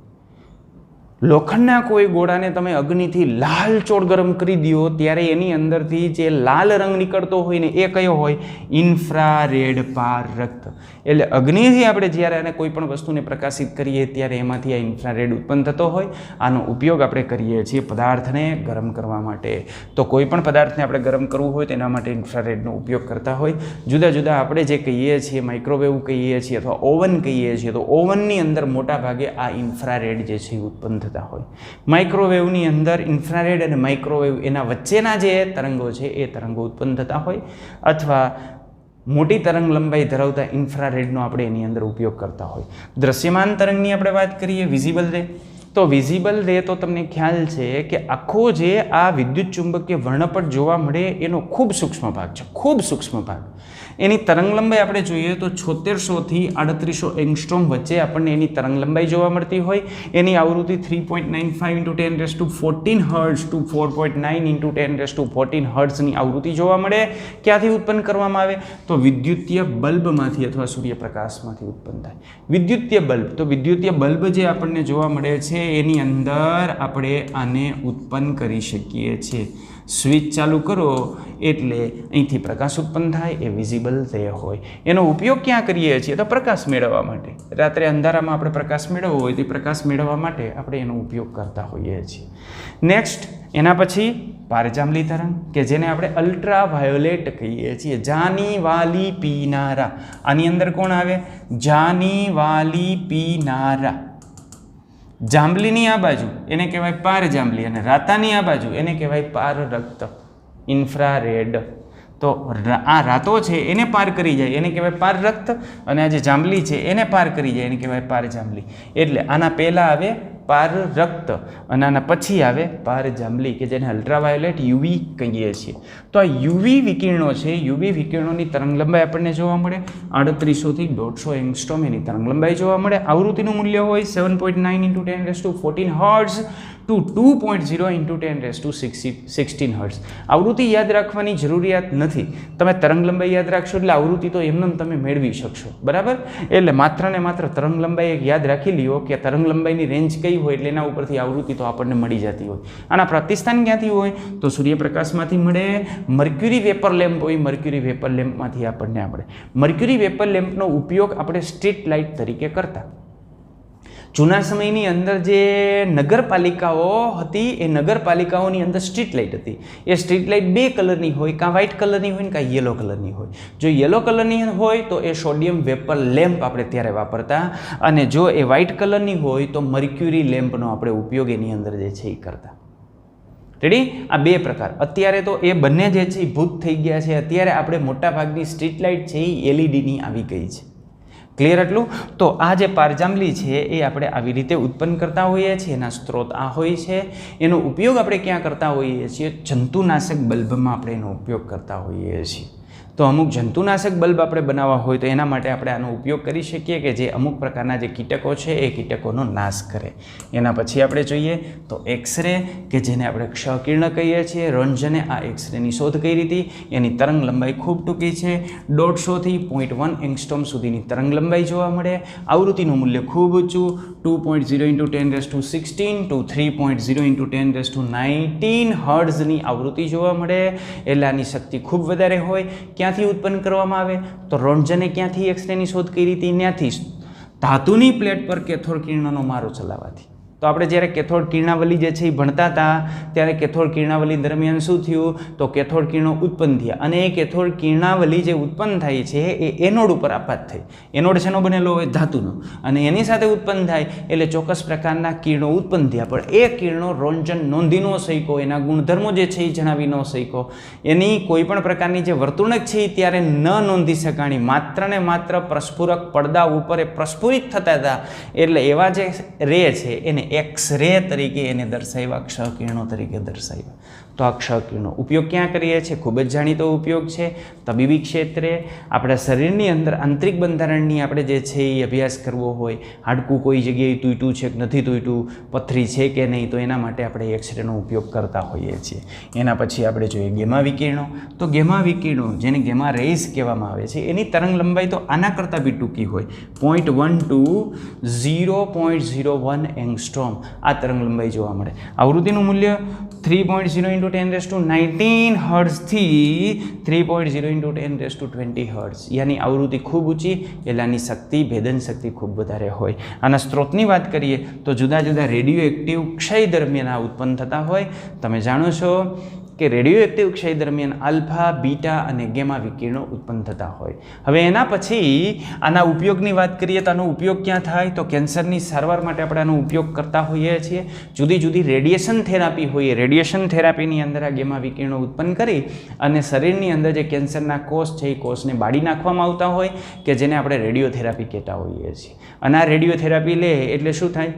લોખંડના કોઈ ગોળાને તમે અગ્નિથી લાલ ચોળ ગરમ કરી દો ત્યારે એની અંદરથી જે લાલ રંગ નીકળતો હોય ને એ કયો હોય? ઇન્ફ્રારેડ પારરક્ત. એટલે અગ્નિથી આપણે જ્યારે આને કોઈ પણ વસ્તુને પ્રકાશિત કરીએ ત્યારે એમાંથી આ ઇન્ફ્રારેડ ઉત્પન્ન થતો હોય. આનો ઉપયોગ આપણે કરીએ છીએ પદાર્થને ગરમ કરવા માટે. તો કોઈ પણ પદાર્થને આપણે ગરમ કરવું હોય તેના માટે ઇન્ફ્રારેડનો ઉપયોગ કરતા હોય. જુદા જુદા આપણે જે કહીએ છીએ માઇક્રોવેવ કહીએ છીએ અથવા ઓવન કહીએ છીએ, તો ઓવનની અંદર મોટા ભાગે આ ઇન્ફ્રારેડ જે છે ઉત્પન્ન હોય. માઇક્રોવેવની અંદર ઇન્ફ્રારેડ અને માઇક્રોવેવ એના વચ્ચેના જે તરંગો છે એ તરંગો ઉત્પન્ન થતા હોય અથવા મોટી તરંગ લંબાઈ ધરાવતા ઇન્ફ્રારેડનો આપણે એની અંદર ઉપયોગ કરતા હોય. દ્રશ્યમાન તરંગની આપણે વાત કરીએ, વિઝિબલ રે. તો વિઝિબલ રે તો તમને ખ્યાલ છે કે આખો જે આ વિદ્યુત ચુંબકીય વર્ણપટ જોવા મળે એનો ખૂબ સૂક્ષ્મ ભાગ છે, ખૂબ સૂક્ષ્મ ભાગ. એની તરંગ લંબાઈ આપણે જોઈએ તો 7600 થી 3800 એંગસ્ટ્રોમ વચ્ચે આપણને એની તરંગ લંબાઈ જોવા મળતી હોય. એની આવૃત્તિ 3.95 × 10⁻14 હર્ટ્ઝ ટુ 4.9 × 10⁻14 હર્ટ્ઝની આવૃત્તિ જોવા મળે. ક્યાંથી ઉત્પન્ન કરવામાં આવે? તો વિદ્યુતીય બલ્બમાંથી અથવા સૂર્યપ્રકાશમાંથી ઉત્પન્ન થાય. વિદ્યુતીય બલ્બ, તો વિદ્યુતીય બલ્બ જે આપણને જોવા મળે છે એની અંદર આપણે આને ઉત્પન્ન કરી શકીએ છીએ. સ્વિચ ચાલુ કરો એટલે અહીંથી પ્રકાશ ઉત્પન્ન થાય, એ વિઝિબલ રે હોય. એનો ઉપયોગ ક્યાં કરીએ છીએ? તો પ્રકાશ મેળવવા માટે. રાત્રે અંધારામાં આપણે પ્રકાશ મેળવવો હોય તો પ્રકાશ મેળવવા માટે આપણે એનો ઉપયોગ કરતા હોઈએ છીએ. નેક્સ્ટ એના પછી પારજાંબલી તરંગ, કે જેને આપણે અલ્ટ્રા વાયોલેટ કહીએ છીએ. જાની વાલી પીનારા, આની અંદર કોણ આવે? જાની વાલી પીનારા. જાંબલીની આ બાજુ એને કહેવાય પારજાંબલી અને રાતાની આ બાજુ એને કહેવાય પારરક્ત, ઇન્ફ્રારેડ. તો આ રાતો છે એને પાર કરી જાય એને કહેવાય પારરક્ત અને આ જે જાંબલી છે એને પાર કરી જાય એને કહેવાય પારજાંબલી. એટલે આના પહેલાં આવે પારરક્ત અને આના પછી આવે પારજાંબલી, કે જેને અલ્ટ્રાવાયોલેટ યુવી કહીએ છીએ. તો આ યુવી વિકિરણો છે, યુવી વિકિરણોની તરંગ લંબાઈ આપણને જોવા મળે 3800 થી 150 એંગસ્ટ્રોમ એની તરંગ લંબાઈ જોવા મળે. આવૃત્તિનું મૂલ્ય હોય 7.9 × 10⁻14 હર્ટ્ઝ ટુ 2.0 × 10⁻16 હર્ટ્ઝ. આવૃત્તિ યાદ રાખવાની જરૂરિયાત નથી. તમે તરંગ લંબાઈ યાદ રાખશો એટલે આવૃત્તિ તો એમને તમે મેળવી શકશો, બરાબર? એટલે માત્ર ને માત્ર તરંગ લંબાઈ એક યાદ રાખી લ્યો કે તરંગ લંબાઈની રેન્જ કઈ હોય એટલે એના ઉપરથી આવૃત્તિ તો આપણને મળી જતી હોય. આના પ્રતિસ્થાન ક્યાંથી હોય? તો સૂર્યપ્રકાશમાંથી મળે. મર્ક્યુરી વેપર લેમ્પ હોય, મર્ક્યુરી વેપર લેમ્પમાંથી આપણને આપણે મર્ક્યુરી વેપર લેમ્પનો ઉપયોગ આપણે સ્ટ્રીટ લાઇટ તરીકે કરતા. જૂના સમયની અંદર જે નગરપાલિકાઓ હતી એ નગરપાલિકાઓની અંદર સ્ટ્રીટ લાઇટ હતી. એ સ્ટ્રીટ લાઇટ બે કલરની હોય, કાં વ્હાઇટ કલરની હોય ને કાં યલો કલરની હોય. જો યલો કલરની હોય તો એ સોડિયમ વેપર લેમ્પ આપણે ત્યારે વાપરતા અને જો એ વ્હાઇટ કલરની હોય તો મર્ક્યુરી લેમ્પનો આપણે ઉપયોગ એની અંદર જે છે એ કરતા. રેડી? આ બે પ્રકાર. અત્યારે તો એ બંને જે છે એ ભૂત થઈ ગયા છે. અત્યારે આપણે મોટાભાગની સ્ટ્રીટ લાઇટ છે એ એલઈડીની આવી ગઈ છે. ક્લિયર એટલું? તો આ જે પારજાંબલી છે એ આપણે આવી રીતે ઉત્પન્ન કરતા હોઈએ છીએ. એના સ્ત્રોત આ હોય છે. એનો ઉપયોગ આપણે ક્યાં કરતા હોઈએ છીએ? જંતુનાશક બલ્બમાં આપણે એનો ઉપયોગ કરતા હોઈએ છીએ. તો અમુક જંતુનાશક બલ્બ આપણે બનાવવા હોય તો એના માટે આપણે આનો ઉપયોગ કરી શકીએ કે જે અમુક પ્રકારના જે કીટકો છે એ કીટકોનો નાશ કરે. એના પછી આપણે જોઈએ તો એક્સરે કે જેને આપણે ક્ષકિરણ કહીએ છીએ. રોન્ટજને આ એક્સરેની શોધ કરી હતી. એની તરંગ લંબાઈ ખૂબ ટૂંકી છે, 150 થી 0.1 એંગસ્ટ્રોમ સુધીની તરંગ લંબાઈ જોવા મળે. આવૃત્તિનું મૂલ્ય ખૂબ ઊંચું, 2.0 × 1016 to 3.0 × 1019 હર્ટ્ઝની આવૃત્તિ જોવા મળે. એટલે આની શક્તિ ખૂબ વધારે હોય. ક્યાંથી ઉત્પન્ન કરવામાં આવે તો રોન્ટજને ક્યાંથી એક્સરેની શોધ કરી હતી? ત્યાંથી ધાતુની પ્લેટ પર કેથોડ કિરણોનો મારો ચલાવવાથી. તો આપણે જ્યારે કેથોડ કિરણાવલી જે છે એ ભણતા હતા ત્યારે કેથોડ કિરણાવલી દરમિયાન શું થયું તો કેથોડ કિરણો ઉત્પન્ન થયા અને એ કેથોડ કિરણાવલી જે ઉત્પન્ન થાય છે એ એનોડ ઉપર આપાત થઈ. એનોડ શેનો બનેલો હોય? ધાતુનો. અને એની સાથે ઉત્પન્ન થાય એટલે ચોક્કસ પ્રકારના કિરણો ઉત્પન્ન થયા. પણ એ કિરણો રોન્ટજન નોંધી ન શક્યો, એના ગુણધર્મો જે છે એ જણાવી ન શક્યો. એની કોઈ પણ પ્રકારની જે વર્તુણક છે એ ત્યારે ન નોંધી શકાણી. માત્ર ને માત્ર પ્રસ્ફુરક પડદા ઉપર એ પ્રસ્ફુરિત થતા હતા. એટલે એવા જે રે છે એને એક્સ રે તરીકે એને દર્શાવ્યા, ક્ષકિરણો તરીકે દર્શાવ્યા. તો આ ક્ષકિરણો ઉપયોગ ક્યાં કરીએ છીએ? ખૂબ જ જાણીતો ઉપયોગ છે તબીબી ક્ષેત્રે. આપણા શરીરની અંદર આંતરિક બંધારણની આપણે જે છે એ અભ્યાસ કરવો હોય, હાડકું કોઈ જગ્યાએ તૂટ્યું છે કે નથી તૂટ્યું, પથરી છે કે નહીં, તો એના માટે આપણે એક્સરેનો ઉપયોગ કરતા હોઈએ છીએ. એના પછી આપણે જોઈએ ગેમા વિકિરણો. તો ગેમા વિકિરણો જેને ગેમા રેઝ કહેવામાં આવે છે એની તરંગ લંબાઈ તો આના કરતાં બી ટૂંકી હોય, 0.1 to 0.01 એંગસ્ટ્રોમ આ તરંગ લંબાઈ જોવા મળે. આવૃત્તિનું મૂલ્ય 3.0 × 1019 હર્ટ્ઝથી 3.0 × 1020 હર્ટ્ઝ. યાની આવૃત્તિ ખૂબ ઊંચી એટલે આની શક્તિ, ભેદન શક્તિ ખૂબ વધારે હોય. આના સ્ત્રોતની વાત કરીએ તો જુદા જુદા રેડિયો એક્ટિવ ક્ષય દરમિયાન આ ઉત્પન્ન થતા હોય. તમે જાણો છો કે રેડિયો એક્ટિવ ક્ષય દરમિયાન આલ્ફા, બીટા અને ગેમા વિકિરણો ઉત્પન્ન થતા હોય. હવે એના પછી આના ઉપયોગની વાત કરીએ તો આનો ઉપયોગ ક્યાં થાય તો કેન્સરની સારવાર માટે આપણે આનો ઉપયોગ કરતા હોઈએ છીએ. જુદી જુદી રેડિયેશન થેરાપી હોય, રેડિયેશન થેરાપીની અંદર આ ગેમા વિકિરણો ઉત્પન્ન કરી અને શરીરની અંદર જે કેન્સરના કોષ છે એ કોષને બાળી નાખવામાં આવતા હોય કે જેને આપણે રેડિયોથેરાપી કહેતા હોઈએ છીએ. અને આ રેડિયોથેરાપી લે એટલે શું થાય?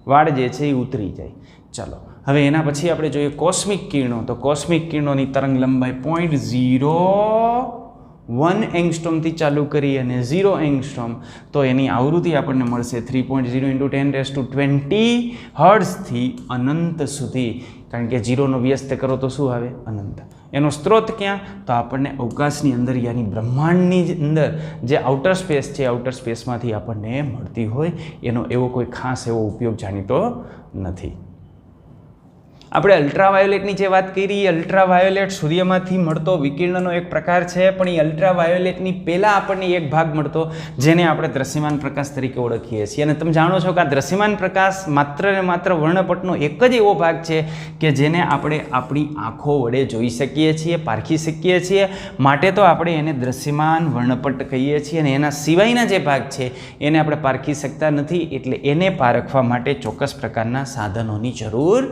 વાળ જે છે એ ઉતરી જાય. ચાલો હવે એના પછી આપણે જોઈએ કોસ્મિક કિરણો. તો કોસ્મિક કિરણોની તરંગ લંબાઈ 0.01 એંગસ્ટ્રોમથી ચાલુ કરી અને 0 એંગસ્ટ્રોમ. તો એની આવૃત્તિ આપણને મળશે 3.0 × 1020 હર્ટ્ઝથી અનંત સુધી. કારણ કે 0નો વ્યસ્ત કરો તો શું આવે? અનંત. એનો સ્ત્રોત ક્યાં? તો આપણને અવકાશની અંદર યાની બ્રહ્માંડની અંદર જે આઉટર સ્પેસ છે, આઉટર સ્પેસમાંથી આપણને મળતી હોય. એનો એવો કોઈ ખાસ એવો ઉપયોગ જાણીતો નથી. આપણે અલ્ટ્રાવાયોલેટની જે વાત કરી, અલ્ટ્રાવાયોલેટ સૂર્યમાંથી મળતો વિકિરણનો એક પ્રકાર છે. પણ એ અલ્ટ્રાવાયોલેટની પહેલાં આપણને એક ભાગ મળતો જેને આપણે દ્રશ્યમાન પ્રકાશ તરીકે ઓળખીએ છીએ. અને તમે જાણો છો કે આ દ્રશ્યમાન પ્રકાશ માત્ર ને માત્ર વર્ણપટનો એક જ એવો ભાગ છે કે જેને આપણે આપણી આંખો વડે જોઈ શકીએ છીએ, પારખી શકીએ છીએ. માટે તો આપણે એને દ્રશ્યમાન વર્ણપટ કહીએ છીએ. અને એના સિવાયના જે ભાગ છે એને આપણે પારખી શકતા નથી. એટલે એને પારખવા માટે ચોક્કસ પ્રકારના સાધનોની જરૂર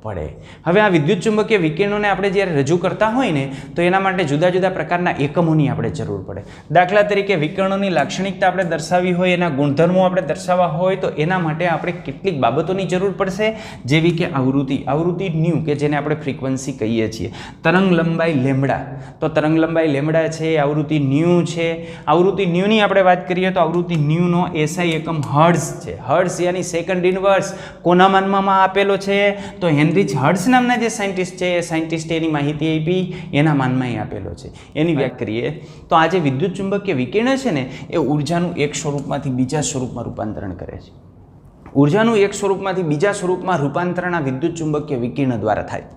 પડે. હવે આ વિદ્યુત ચુંબકીય વિકિરણોને આપણે જ્યારે રજૂ કરતા હોય ને તો એના માટે જુદા જુદા પ્રકારના એકમોની આપણે જરૂર પડે. દાખલા તરીકે વિકિરણોની લાક્ષણિકતા આપણે દર્શાવવી હોય, એના ગુણધર્મો આપણે દર્શાવવા હોય તો એના માટે આપણે કેટલીક બાબતોની જરૂર પડશે. જેવી કે આવૃત્તિ ન્યુ કે જેને આપણે ફ્રીક્વન્સી કહીએ છીએ. તરંગ લંબાઈ લેમ્બડા. તો તરંગ લંબાઈ લેમ્બડા છે, આવૃત્તિ ન્યુ છે. આવૃત્તિ ન્યુની આપણે વાત કરીએ તો આવૃત્તિ ન્યુનો એસઆઈ એકમ હર્ટ્ઝ છે. હર્ટ્ઝ યાની સેકન્ડ ઇનવર્સ કોના માનમાં આપેલો છે? તો હેનરીચ હર્ટ્ઝ નામના જે સાયન્ટિસ્ટ છે એ સાયન્ટિસ્ટે એની માહિતી આપી, એના માનમાં આપેલો છે. એની વ્યાખ્યા કરીએ તો આ જે વિદ્યુત ચુંબકીય વિકિરણ છે ને એ ઉર્જાનું એક સ્વરૂપમાંથી બીજા સ્વરૂપમાં રૂપાંતરણ કરે છે. ઉર્જાનું એક સ્વરૂપમાંથી બીજા સ્વરૂપમાં રૂપાંતરણ આ વિદ્યુત ચુંબકીય વિકિરણ દ્વારા થાય.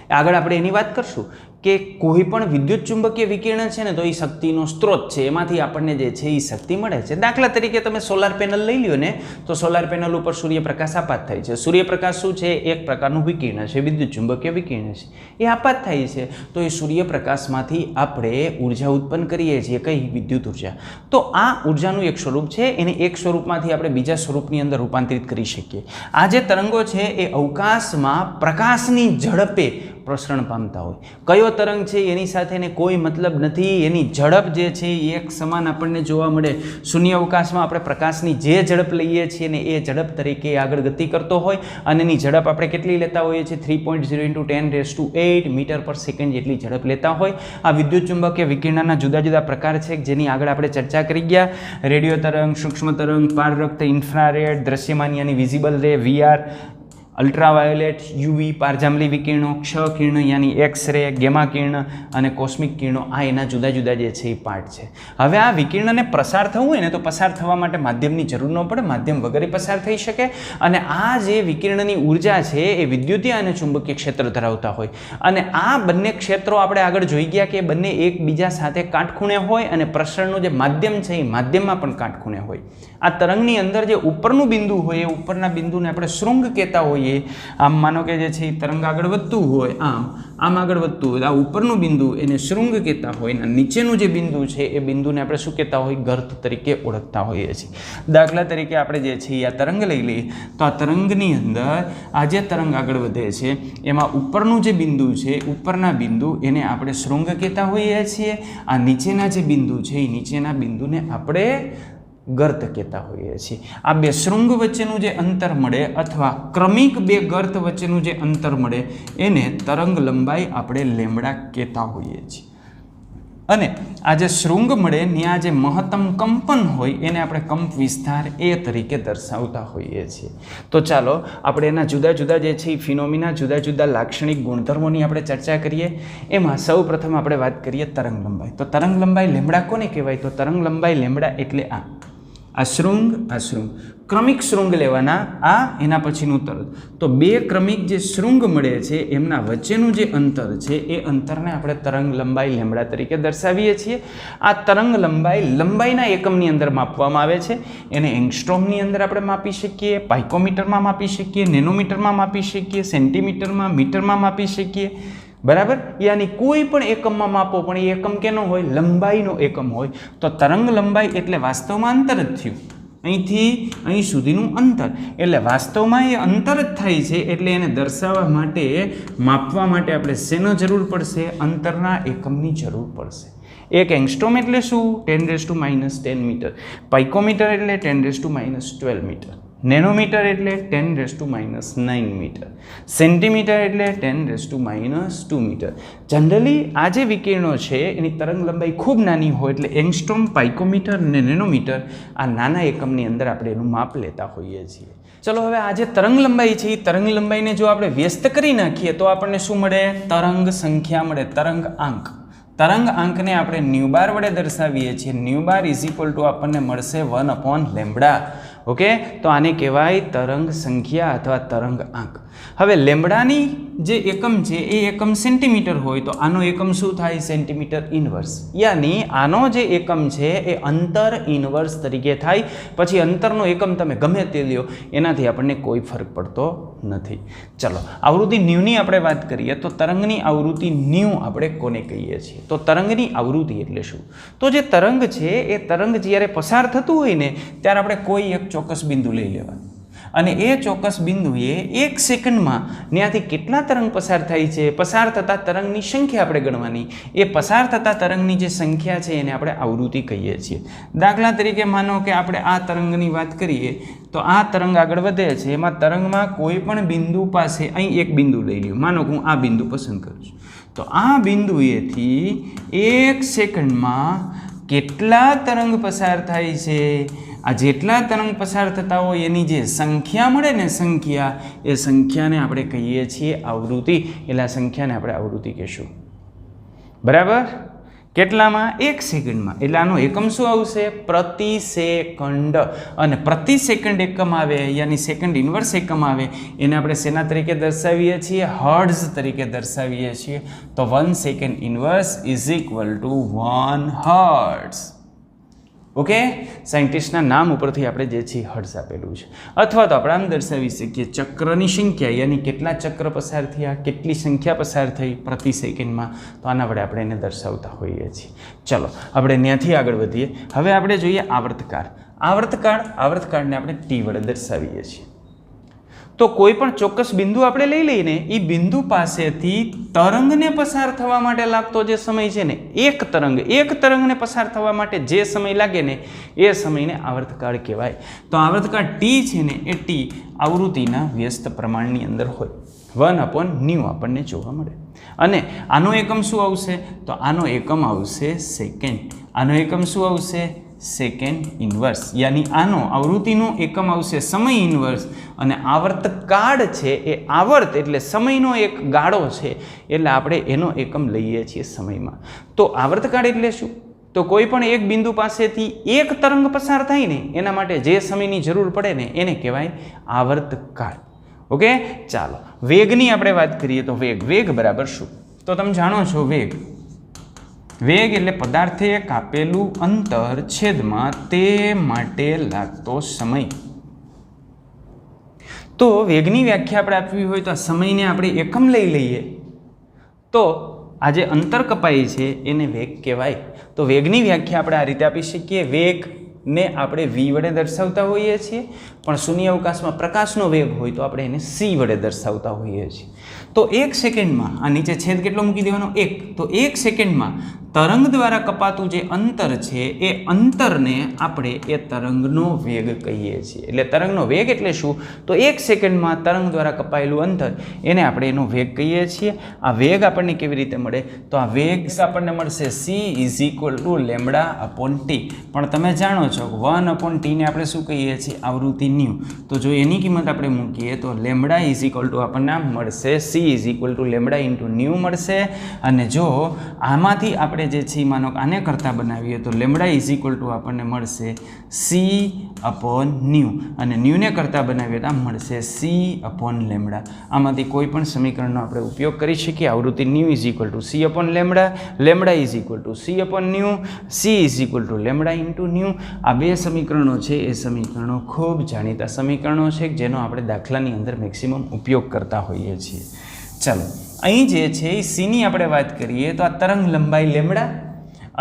આગળ આપણે એની વાત કરશું કે કોઈ પણ વિદ્યુત ચુંબકીય વિકિરણ છે ને તો એ શક્તિનો સ્ત્રોત છે, એમાંથી આપણને જે છે એ શક્તિ મળે છે. દાખલા તરીકે તમે સોલાર પેનલ લઈ લ્યો ને તો સોલાર પેનલ ઉપર સૂર્યપ્રકાશ આપાત થાય છે. સૂર્યપ્રકાશ શું છે? એક પ્રકારનું વિકિરણ છે, વિદ્યુત ચુંબકીય વિકિરણ છે. એ આપાત થાય છે તો એ સૂર્યપ્રકાશમાંથી આપણે ઉર્જા ઉત્પન્ન કરીએ છીએ. કઈ? વિદ્યુત ઉર્જા. તો આ ઉર્જાનું એક સ્વરૂપ છે, એને એક સ્વરૂપમાંથી આપણે બીજા સ્વરૂપની અંદર રૂપાંતરિત કરી શકીએ. આ જે તરંગો છે એ અવકાશમાં પ્રકાશની ઝડપે પ્રસરણ પામતા હોય. કયો તરંગ છે એની સાથે એને કોઈ મતલબ નથી, એની ઝડપ જે છે એ એક સમાન આપણને જોવા મળે. શૂન્ય અવકાશમાં આપણે પ્રકાશની જે ઝડપ લઈએ છીએ ને એ ઝડપ તરીકે આગળ ગતિ કરતો હોય અને એની ઝડપ આપણે કેટલી લેતા હોઈએ છીએ 3.0 × 10⁸ મીટર પર સેકન્ડ જેટલી ઝડપ લેતા હોય. આ વિદ્યુત ચુંબકીય વિકિરણના જુદા જુદા પ્રકાર છે જેની આગળ આપણે ચર્ચા કરી ગયા. રેડિયો તરંગ, સૂક્ષ્મ તરંગ, પારરક્ત, ઇન્ફ્રારેડ, દ્રશ્યમાન યાની વિઝિબલ રે, VR, અલ્ટ્રાવાયોલેટ, યુવી, પારજાંબલી વિકિરણો, ક્ષ કિરણ યાની એક્સ રે, ગેમા કિરણ અને કોસ્મિક કિરણો, આ એના જુદા જુદા જે છે એ પાર્ટ છે. હવે આ વિકિરણને પ્રસાર થવું હોય ને તો પસાર થવા માટે માધ્યમની જરૂર ન પડે, માધ્યમ વગરે પસાર થઈ શકે. અને આ જે વિકિરણની ઉર્જા છે એ વિદ્યુતીય અને ચુંબકીય ક્ષેત્ર ધરાવતા હોય. અને આ બંને ક્ષેત્રો આપણે આગળ જોઈ ગયા કે બંને એકબીજા સાથે કાટખૂણે હોય અને પ્રસરણનું જે માધ્યમ છે એ માધ્યમમાં પણ કાટખૂણે હોય. આ તરંગની અંદર જે ઉપરનું બિંદુ હોય એ ઉપરના બિંદુને આપણે શૃંગ કહેતા હોઈએ. આમ માનો કે જે છે એ તરંગ આગળ વધતું હોય, આમ આગળ વધતું હોય, આ ઉપરનું બિંદુ એને શૃંગ કહેતા હોય અને નીચેનું જે બિંદુ છે એ બિંદુને આપણે શું કહેતા હોય? ગર્ત તરીકે ઓળખતા હોઈએ છીએ. દાખલા તરીકે આપણે જે છે આ તરંગ લઈ લઈએ તો આ તરંગની અંદર આ જે તરંગ આગળ વધે છે એમાં ઉપરનું જે બિંદુ છે, ઉપરના બિંદુ એને આપણે શૃંગ કહેતા હોઈએ છીએ. આ નીચેના જે બિંદુ છે એ નીચેના બિંદુને આપણે ગર્ત કહેતા હોઈએ છીએ. આ બે શૃંગ વચ્ચેનું જે અંતર મળે અથવા ક્રમિક બે ગર્ત વચ્ચેનું જે અંતર મળે એને તરંગ લંબાઈ આપણે લેમ્બડા કહેતા હોઈએ છીએ. અને આ જે શૃંગ મળે ત્યાં જે મહત્તમ કંપન હોય એને આપણે કંપ વિસ્તાર એ તરીકે દર્શાવતા હોઈએ છીએ. તો ચાલો આપણે એના જુદા જુદા જે છે એ ફિનોમિના, જુદા જુદા લાક્ષણિક ગુણધર્મોની આપણે ચર્ચા કરીએ. એમાં સૌ પ્રથમ આપણે વાત કરીએ તરંગ લંબાઈ. તો તરંગ લંબાઈ લેમ્બડા કોને કહેવાય? તો તરંગ લંબાઈ લેમ્બડા એટલે આ શૃંગ, આ શૃંગ, ક્રમિક શૃંગ લેવાના, આ એના પછીનું તરત. તો બે ક્રમિક જે શૃંગ મળે છે એમના વચ્ચેનું જે અંતર છે એ અંતરને આપણે તરંગ લંબાઈ લેમ્બડા તરીકે દર્શાવીએ છીએ. આ તરંગ લંબાઈ લંબાઈના એકમની અંદર માપવામાં આવે છે. એને એંગસ્ટ્રોમની અંદર આપણે માપી શકીએ, પાઇકોમીટરમાં માપી શકીએ, નેનોમીટરમાં માપી શકીએ, સેન્ટીમીટરમાં, મીટરમાં માપી શકીએ. બરાબર? યાની કોઈ પણ એકમમાં માપો પણ એ એકમ કેનો હોય? લંબાઈનો એકમ હોય. તો તરંગ લંબાઈ એટલે વાસ્તવમાં અંતર જ થયું, અહીંથી અહીં સુધીનું અંતર. એટલે વાસ્તવમાં એ અંતર જ થાય છે. એટલે એને દર્શાવવા માટે, માપવા માટે આપણે શેનો જરૂર પડશે? અંતરના એકમની જરૂર પડશે. એક એંગસ્ટ્રોમ એટલે શું? 10⁻⁻10 મીટર. પાઇકોમીટર એટલે 10⁻12 મીટર. નેનોમીટર એટલે 10⁻⁹ મીટર. સેન્ટીમીટર એટલે 10⁻² મીટર. જનરલી આ જે વિકિરણો છે એની તરંગ લંબાઈ ખૂબ નાની હોય એટલે એંગસ્ટ્રોમ, પાઇકોમીટર અને નેનોમીટર આ નાના એકમની અંદર આપણે એનું માપ લેતા હોઈએ છીએ. ચલો હવે આ જે તરંગ લંબાઈ છે એ તરંગ લંબાઈને જો આપણે વ્યસ્ત કરી નાખીએ તો આપણને શું મળે? તરંગ સંખ્યા મળે, તરંગ આંક. તરંગ આંકને આપણે ન્યુ બાર વડે દર્શાવીએ છીએ. ન્યુ બાર = આપણને મળશે 1/λ. ઓકે, તો આને કહેવાય તરંગ સંખ્યા અથવા તરંગ આંક. હવે લેમ્બડાની જે એકમ છે એ એકમ સેન્ટીમીટર હોય તો આનો એકમ શું થાય? Centimetre inverse. યાની આનો જે એકમ છે એ અંતર ઇનવર્સ તરીકે થાય. પછી અંતરનો એકમ તમે ગમે તે લ્યો, એનાથી આપણને કોઈ ફરક પડતો નથી. ચલો આવૃત્તિ ન્યુની આપણે વાત કરીએ તો તરંગની આવૃત્તિ ન્યુ આપણે કોને કહીએ છીએ? તો તરંગની આવૃત્તિ એટલે શું? તો જે તરંગ છે એ તરંગ જ્યારે પસાર થતું હોય ને ત્યારે આપણે કોઈ એક ચોક્કસ બિંદુ લઈ લેવાનું અને એ ચોક્કસ બિંદુએ 1 સેકન્ડમાં ત્યાંથી કેટલા તરંગ પસાર થાય છે, પસાર થતા તરંગની સંખ્યા આપણે ગણવાની. એ પસાર થતા તરંગની જે સંખ્યા છે એને આપણે આવૃત્તિ કહીએ છીએ. દાખલા તરીકે માનો કે આપણે આ તરંગની વાત કરીએ તો આ તરંગ આગળ વધે છે. એમાં તરંગમાં કોઈ પણ બિંદુ પાસે અહીં એક બિંદુ લઈ લ્યો. માનો કે હું આ બિંદુ પસંદ કરું છું. તો આ બિંદુએથી 1 સેકન્ડમાં કેટલા તરંગ પસાર થાય છે? આ જેટલા તરંગ પસાર થતા હોય એની જે સંખ્યા મળે ને, સંખ્યા, એ સંખ્યાને આપણે કહીએ છીએ આવૃત્તિ. એટલે આ સંખ્યાને આપણે આવૃત્તિ કહીશું. બરાબર? કેટલામાં? 1 સેકન્ડમાં. એટલે આનો એકમ શું આવશે? પ્રતિ સેકન્ડ. અને પ્રતિ સેકન્ડ એકમ આવે યાની સેકન્ડ ઇન્વર્સ એકમ આવે એને આપણે શેના તરીકે દર્શાવીએ છીએ? હર્ટ્ઝ તરીકે દર્શાવીએ છીએ. તો 1 સેકન્ડ ઇન્વર્સ = 1 હર્ટ્ઝ. ઓકે, સાયન્ટિસ્ટના નામ ઉપરથી આપણે જે છે હર્ટ્ઝ આપેલું છે. અથવા તો આપણે આમ દર્શાવી શકીએ ચક્રની સંખ્યા, યાની કેટલા ચક્ર પસાર થયા, કેટલી સંખ્યા પસાર થઈ પ્રતિ સેકન્ડમાં. તો આના વડે આપણે એને દર્શાવતા હોઈએ છીએ. ચલો આપણે ત્યાંથી આગળ વધીએ. હવે આપણે જોઈએ આવર્તકાળ. આવર્તકાળને આપણે T વડે દર્શાવીએ છીએ. તો કોઈ પણ ચોક્કસ બિંદુ આપણે લઈ લઈને એ બિંદુ પાસેથી તરંગને પસાર થવા માટે લાગતો જે સમય છે ને એક તરંગને પસાર થવા માટે જે સમય લાગે ને એ સમયને આવર્તકાળ કહેવાય. તો આવર્તકાળ ટી છે ને એ ટી આવૃત્તિના વ્યસ્ત પ્રમાણની અંદર હોય. 1/9 આપણને જોવા મળે. અને આનો એકમ શું આવશે? તો આનો એકમ આવશે સેકન્ડ. આનો એકમ શું આવશે? Second inverse. યાની આનો આવૃત્તિનો એકમ આવશે સમય ઇન્વર્સ. અને આવર્તકાળ છે એ આવર્ત એટલે સમયનો એક ગાળો છે એટલે આપણે એનો એકમ લઈએ છીએ સમયમાં. તો આવર્તકાળ એટલે શું? તો કોઈ પણ એક બિંદુ પાસેથી એક તરંગ પસાર થાય ને એના માટે જે સમયની જરૂર પડે ને એને કહેવાય આવર્તકાળ. ઓકે, ચાલો વેગની આપણે વાત કરીએ તો વેગ બરાબર શું? તો તમે જાણો છો વેગ એટલે પદાર્થે કાપેલું અંતર છેદમાં તે માટે લાગતો સમય. તો વેગની વ્યાખ્યા આપણે આપવી હોય તો આ સમયને આપણે એકમ લઈ લઈએ તો આ જે અંતર કપાય છે એને વેગ કહેવાય. તો વેગની વ્યાખ્યા આપણે આ રીતે આપી શકીએ. વેગને આપણે v વડે દર્શાવતા હોઈએ છીએ, પણ શૂન્ય અવકાશમાં પ્રકાશનો વેગ હોય તો આપણે એને c વડે દર્શાવતા હોઈએ છીએ. તો 1 સેકન્ડમાં આ નીચે છેદ કેટલો મૂકી દેવાનો? 1. તો 1 સેકન્ડમાં તરંગ દ્વારા કપાતું જે અંતર છે એ અંતરને આપણે એ તરંગનો વેગ કહીએ છીએ. એટલે તરંગનો વેગ એટલે શું? તો 1 સેકન્ડમાં તરંગ દ્વારા કપાયેલું અંતર એને આપણે એનો વેગ કહીએ છીએ. આ વેગ આપણને કેવી રીતે મળે? તો આ વેગ આપણને મળશે c = λ/t. પણ તમે જાણો છો 1/t ને આપણે શું કહીએ છીએ? આવૃત્તિ ન્યુ. તો જો એની કિંમત આપણે મૂકીએ તો λ આપણને આમ મળશે c = λ * મળશે. અને જો આમાંથી આપણે જે છે માનો આને કરતા બનાવીએ તો λ = આપણને મળશે c/ν. અને ન્યુને કરતા બનાવીએ તો આમ મળશે c/λ. આમાંથી કોઈ પણ સમીકરણનો આપણે ઉપયોગ કરી શકીએ. આવૃત્તિ ન્યુ = c/λ, λ = c/ν, c = λ * ν. આ બે સમીકરણો છે એ સમીકરણો ખૂબ જાણીતા સમીકરણો છે જેનો આપણે દાખલાની અંદર મેક્સિમમ ઉપયોગ કરતા હોઈએ છીએ. ચાલો અહીં જે છે એ સીની આપણે વાત કરીએ તો આ તરંગ લંબાઈ લેમડા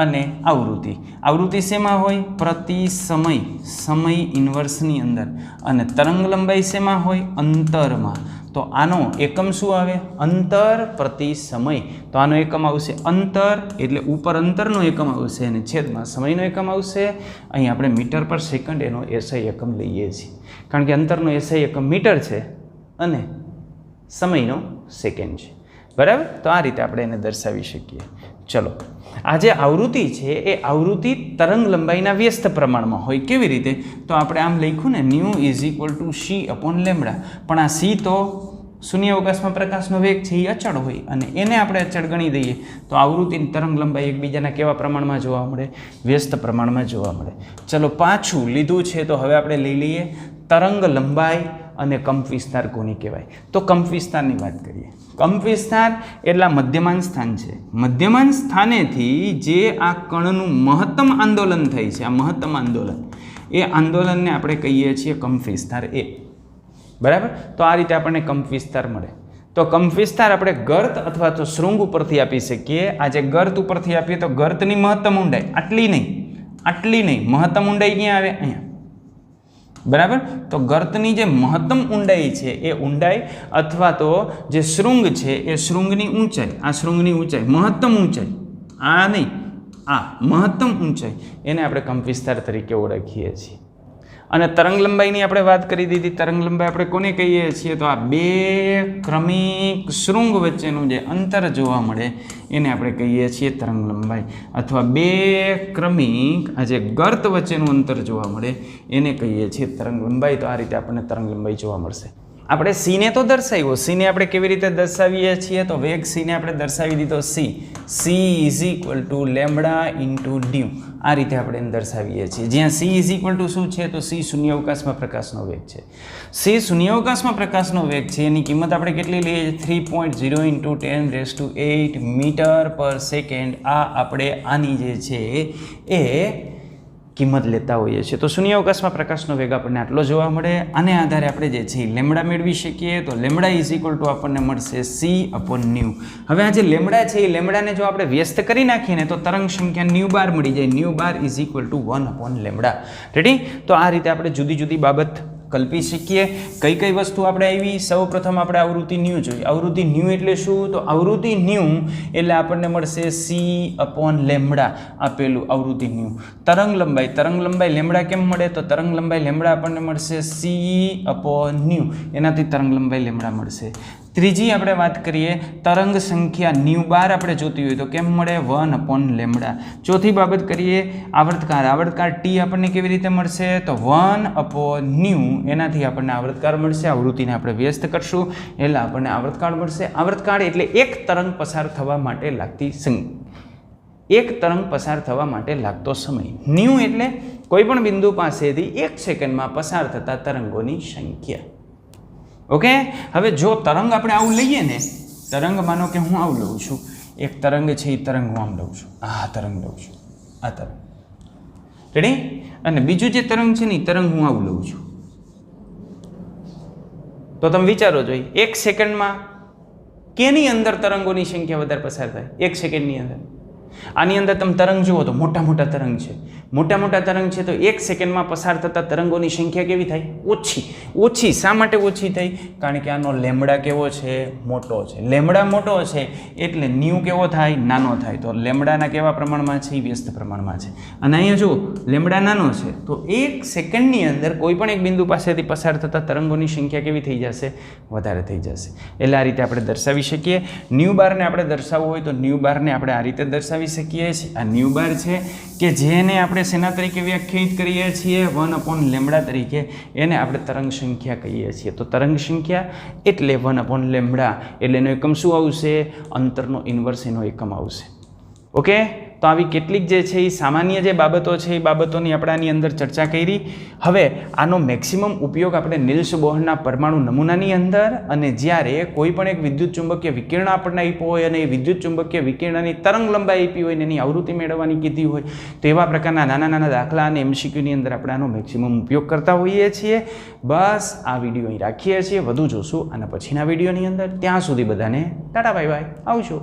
અને આવૃત્તિ શેમાં હોય? પ્રતિ સમય ઇન્વર્સની અંદર. અને તરંગ લંબાઈ શેમાં હોય? અંતરમાં. તો આનો એકમ શું આવે? અંતર પ્રતિ સમય. તો આનો એકમ આવશે અંતર એટલે ઉપર અંતરનો એકમ આવશે અને છેદમાં સમયનો એકમ આવશે. અહીં આપણે મીટર પર સેકન્ડ એનો એસઆઈ એકમ લઈએ છીએ કારણ કે અંતરનો એસઆઈ એકમ મીટર છે અને સમયનો સેકન્ડ છે. બરાબર? તો આ રીતે આપણે એને દર્શાવી શકીએ. ચલો, આ જે આવૃત્તિ છે એ આવૃત્તિ તરંગ લંબાઈના વ્યસ્ત પ્રમાણમાં હોય. કેવી રીતે? તો આપણે આમ લખ્યું ને ν = c/λ. પણ આ c તો શૂન્ય અવકાશમાં પ્રકાશનો વેગ છે એ અચળ હોય અને એને આપણે અચળ ગણી દઈએ તો આવૃત્તિની તરંગ લંબાઈ એકબીજાના કેવા પ્રમાણમાં જોવા મળે? વ્યસ્ત પ્રમાણમાં જોવા મળે. ચલો પાછું લીધું છે તો હવે આપણે લઈ લઈએ તરંગ લંબાઈ અને કંપવિસ્તાર કોને કહેવાય? તો કંપવિસ્તારની વાત કરીએ. કંપવિસ્તાર એટલે મધ્યમાન સ્થાન છે. મધ્યમાન સ્થાનેથી જે આ કણનું મહત્તમ આંદોલન થાય છે, આ મહત્તમ આંદોલન, એ આંદોલનને આપણે કહીએ છીએ કંપવિસ્તાર એ. બરાબર? તો આ રીતે આપણને કંપવિસ્તાર મળે. તો કંપવિસ્તાર આપણે ગર્ત અથવા તો શૃંગ ઉપરથી આપી શકીએ. આ જે ગર્ત ઉપરથી આપીએ તો ગર્તની મહત્તમ ઊંડાઈ આટલી નહીં, મહત્તમ ઊંડાઈ ક્યાં આવે? અહીંયા. બરાબર? તો ગર્તની જે મહત્તમ ઊંડાઈ છે એ ઊંડાઈ અથવા તો જે શૃંગ છે એ શૃંગની ઊંચાઈ, આ શૃંગની ઊંચાઈ, મહત્તમ ઊંચાઈ, આ નહીં, આ મહત્તમ ઊંચાઈ, એને આપણે કંપવિસ્તાર તરીકે ઓળખીએ છીએ. અને તરંગ લંબાઈની આપણે વાત કરી દીધી. તરંગ લંબાઈ આપણે કોને કહીએ છીએ? તો આ બે ક્રમિક શૃંગ વચ્ચેનું જે અંતર જોવા મળે એને આપણે કહીએ છીએ તરંગ લંબાઈ. અથવા બે ક્રમિક આ જે ગર્ત વચ્ચેનું અંતર જોવા મળે એને કહીએ છીએ તરંગ લંબાઈ. તો આ રીતે આપણને તરંગ લંબાઈ જોવા મળશે. આપણે સીને તો દર્શાવ્યો. સીને આપણે કેવી રીતે દર્શાવીએ છીએ? તો વેગ સીને આપણે દર્શાવી દીધો c = λ * ν. આ રીતે આપણે એને દર્શાવીએ છીએ. જ્યાં c = શું છે? તો c શૂન્ય અવકાશમાં પ્રકાશનો વેગ છે. c શૂન્ય અવકાશમાં પ્રકાશનો વેગ છે એની કિંમત આપણે કેટલી લઈએ? 3.0 × 10⁸ મીટર/સેકન્ડ. આ આપણે આની જે છે એ કિંમત લેતા હોઈએ છીએ. તો શૂન્ય અવકાશમાં પ્રકાશનો વેગ આપણને આટલો જોવા મળે. આને આધારે આપણે જે છે લેમડા મેળવી શકીએ. તો λ = આપણને મળશે c/ν. હવે આ જે લેમડા છે એ લેમડાને જો આપણે વ્યસ્ત કરી નાખીએ ને તો તરંગ સંખ્યા ν બાર મળી જાય. ν = 1/λ. રેડી? તો આ રીતે આપણે જુદી જુદી બાબત કલ્પી શકીએ. કઈ કઈ વસ્તુ આપણે આવી? સૌપ્રથમ આપણે આવૃત્તિ ન્યૂ જોઈ. આવૃત્તિ ન્યૂ એટલે શું? તો આવૃત્તિ ન્યૂ એટલે આપણને મળશે c/λ. આપેલું આવૃત્તિ ન્યૂ. તરંગ લંબાઈ લેમડા કેમ મળે? તો તરંગ લંબાઈ લેમડા આપણને મળશે c/ન્યૂ. એનાથી તરંગ લંબાઈ લેમડા મળશે. ત્રીજી આપણે વાત કરીએ તરંગ સંખ્યા ન્યૂ બાર આપણે જોતી હોય તો કેમ મળે? 1/λ. ચોથી બાબત કરીએ આવર્તકાળ ટી આપણને કેવી રીતે મળશે? તો 1/ન્યૂ. એનાથી આપણને આવર્તકાળ મળશે. આવૃત્તિને આપણે વ્યસ્ત કરશું એટલે આપણને આવર્તકાળ મળશે. આવર્તકાળ એટલે એક તરંગ પસાર થવા માટે લાગતી એક તરંગ પસાર થવા માટે લાગતો સમય. ન્યૂ એટલે કોઈ પણ બિંદુ પાસેથી 1 સેકન્ડમાં પસાર થતા તરંગોની સંખ્યા. ઓકે, હવે જો તરંગ આપણે આવું લઈએ ને, તરંગ માનો કે હું આવું લઉં છું, એક તરંગ છે એ તરંગ હું આમ લઉં છું, આ તરંગ લઉં છું, આ તરંગ, રેડી? અને બીજું જે તરંગ છે ને એ તરંગ હું આવું લઉં છું. તો તમે વિચારો જોઈએ 1 સેકન્ડમાં કેની અંદર તરંગોની સંખ્યા વધારે પસાર થાય? 1 સેકન્ડની અંદર. આની અંદર તમે તરંગ જુઓ તો મોટા મોટા તરંગ છે, મોટા તરંગ છે તો 1 સેકન્ડમાં પસાર થતા તરંગોની સંખ્યા કેવી થાય? ઓછી. શા માટે ઓછી થઈ? કારણ કે આનો લેમડા કેવો છે? મોટો છે. લેમડા મોટો છે એટલે ન્યૂ કેવો થાય? નાનો થાય. તો લેમડાના કેવા પ્રમાણમાં છે? વ્યસ્ત પ્રમાણમાં છે. અને અહીંયા જુઓ લેમડા નાનો છે તો 1 સેકન્ડની અંદર કોઈ પણ એક બિંદુ પાસેથી પસાર થતા તરંગોની સંખ્યા કેવી થઈ જશે? વધારે થઈ જશે. એટલે આ રીતે આપણે દર્શાવી શકીએ. ન્યૂ બારને આપણે દર્શાવવું હોય તો ન્યૂ બારને આપણે આ રીતે દર્શાવી શકીએ છીએ. આ ન્યૂ બાર છે કે જેને આપણે શેના તરીકે વ્યાખ્યાયિત કરીએ છીએ? 1/λ તરીકે. એને આપણે તરંગ સંખ્યા કહીએ છીએ. તો તરંગ સંખ્યા એટલે 1/λ એટલે એનો એકમ શું આવશે? અંતરનો ઇન્વર્સ એનો એકમ આવશે. ઓકે, તો આવી કેટલીક જે છે એ સામાન્ય જે બાબતો છે એ બાબતોની આપણે આની અંદર ચર્ચા કરી. હવે આનો મેક્સિમમ ઉપયોગ આપણે નિલ્સ બોહરના પરમાણુ નમૂનાની અંદર અને જ્યારે કોઈ પણ એક વિદ્યુત ચુંબકીય વિકિરણ આપણને આપ્યો હોય અને એ વિદ્યુત ચુંબકીય વિકિરણની તરંગ લંબાઈ આપી હોય અને એની આવૃત્તિ મેળવવાની કીધી હોય તો એવા પ્રકારના નાના દાખલા અને MCQની અંદર આપણે આનો મેક્સિમમ ઉપયોગ કરતા હોઈએ છીએ. બસ આ વિડીયો અહીં રાખીએ છીએ. વધુ જોશું આના પછીના વિડીયોની અંદર. ત્યાં સુધી બધાને ટાટા બાય બાય. આવજો.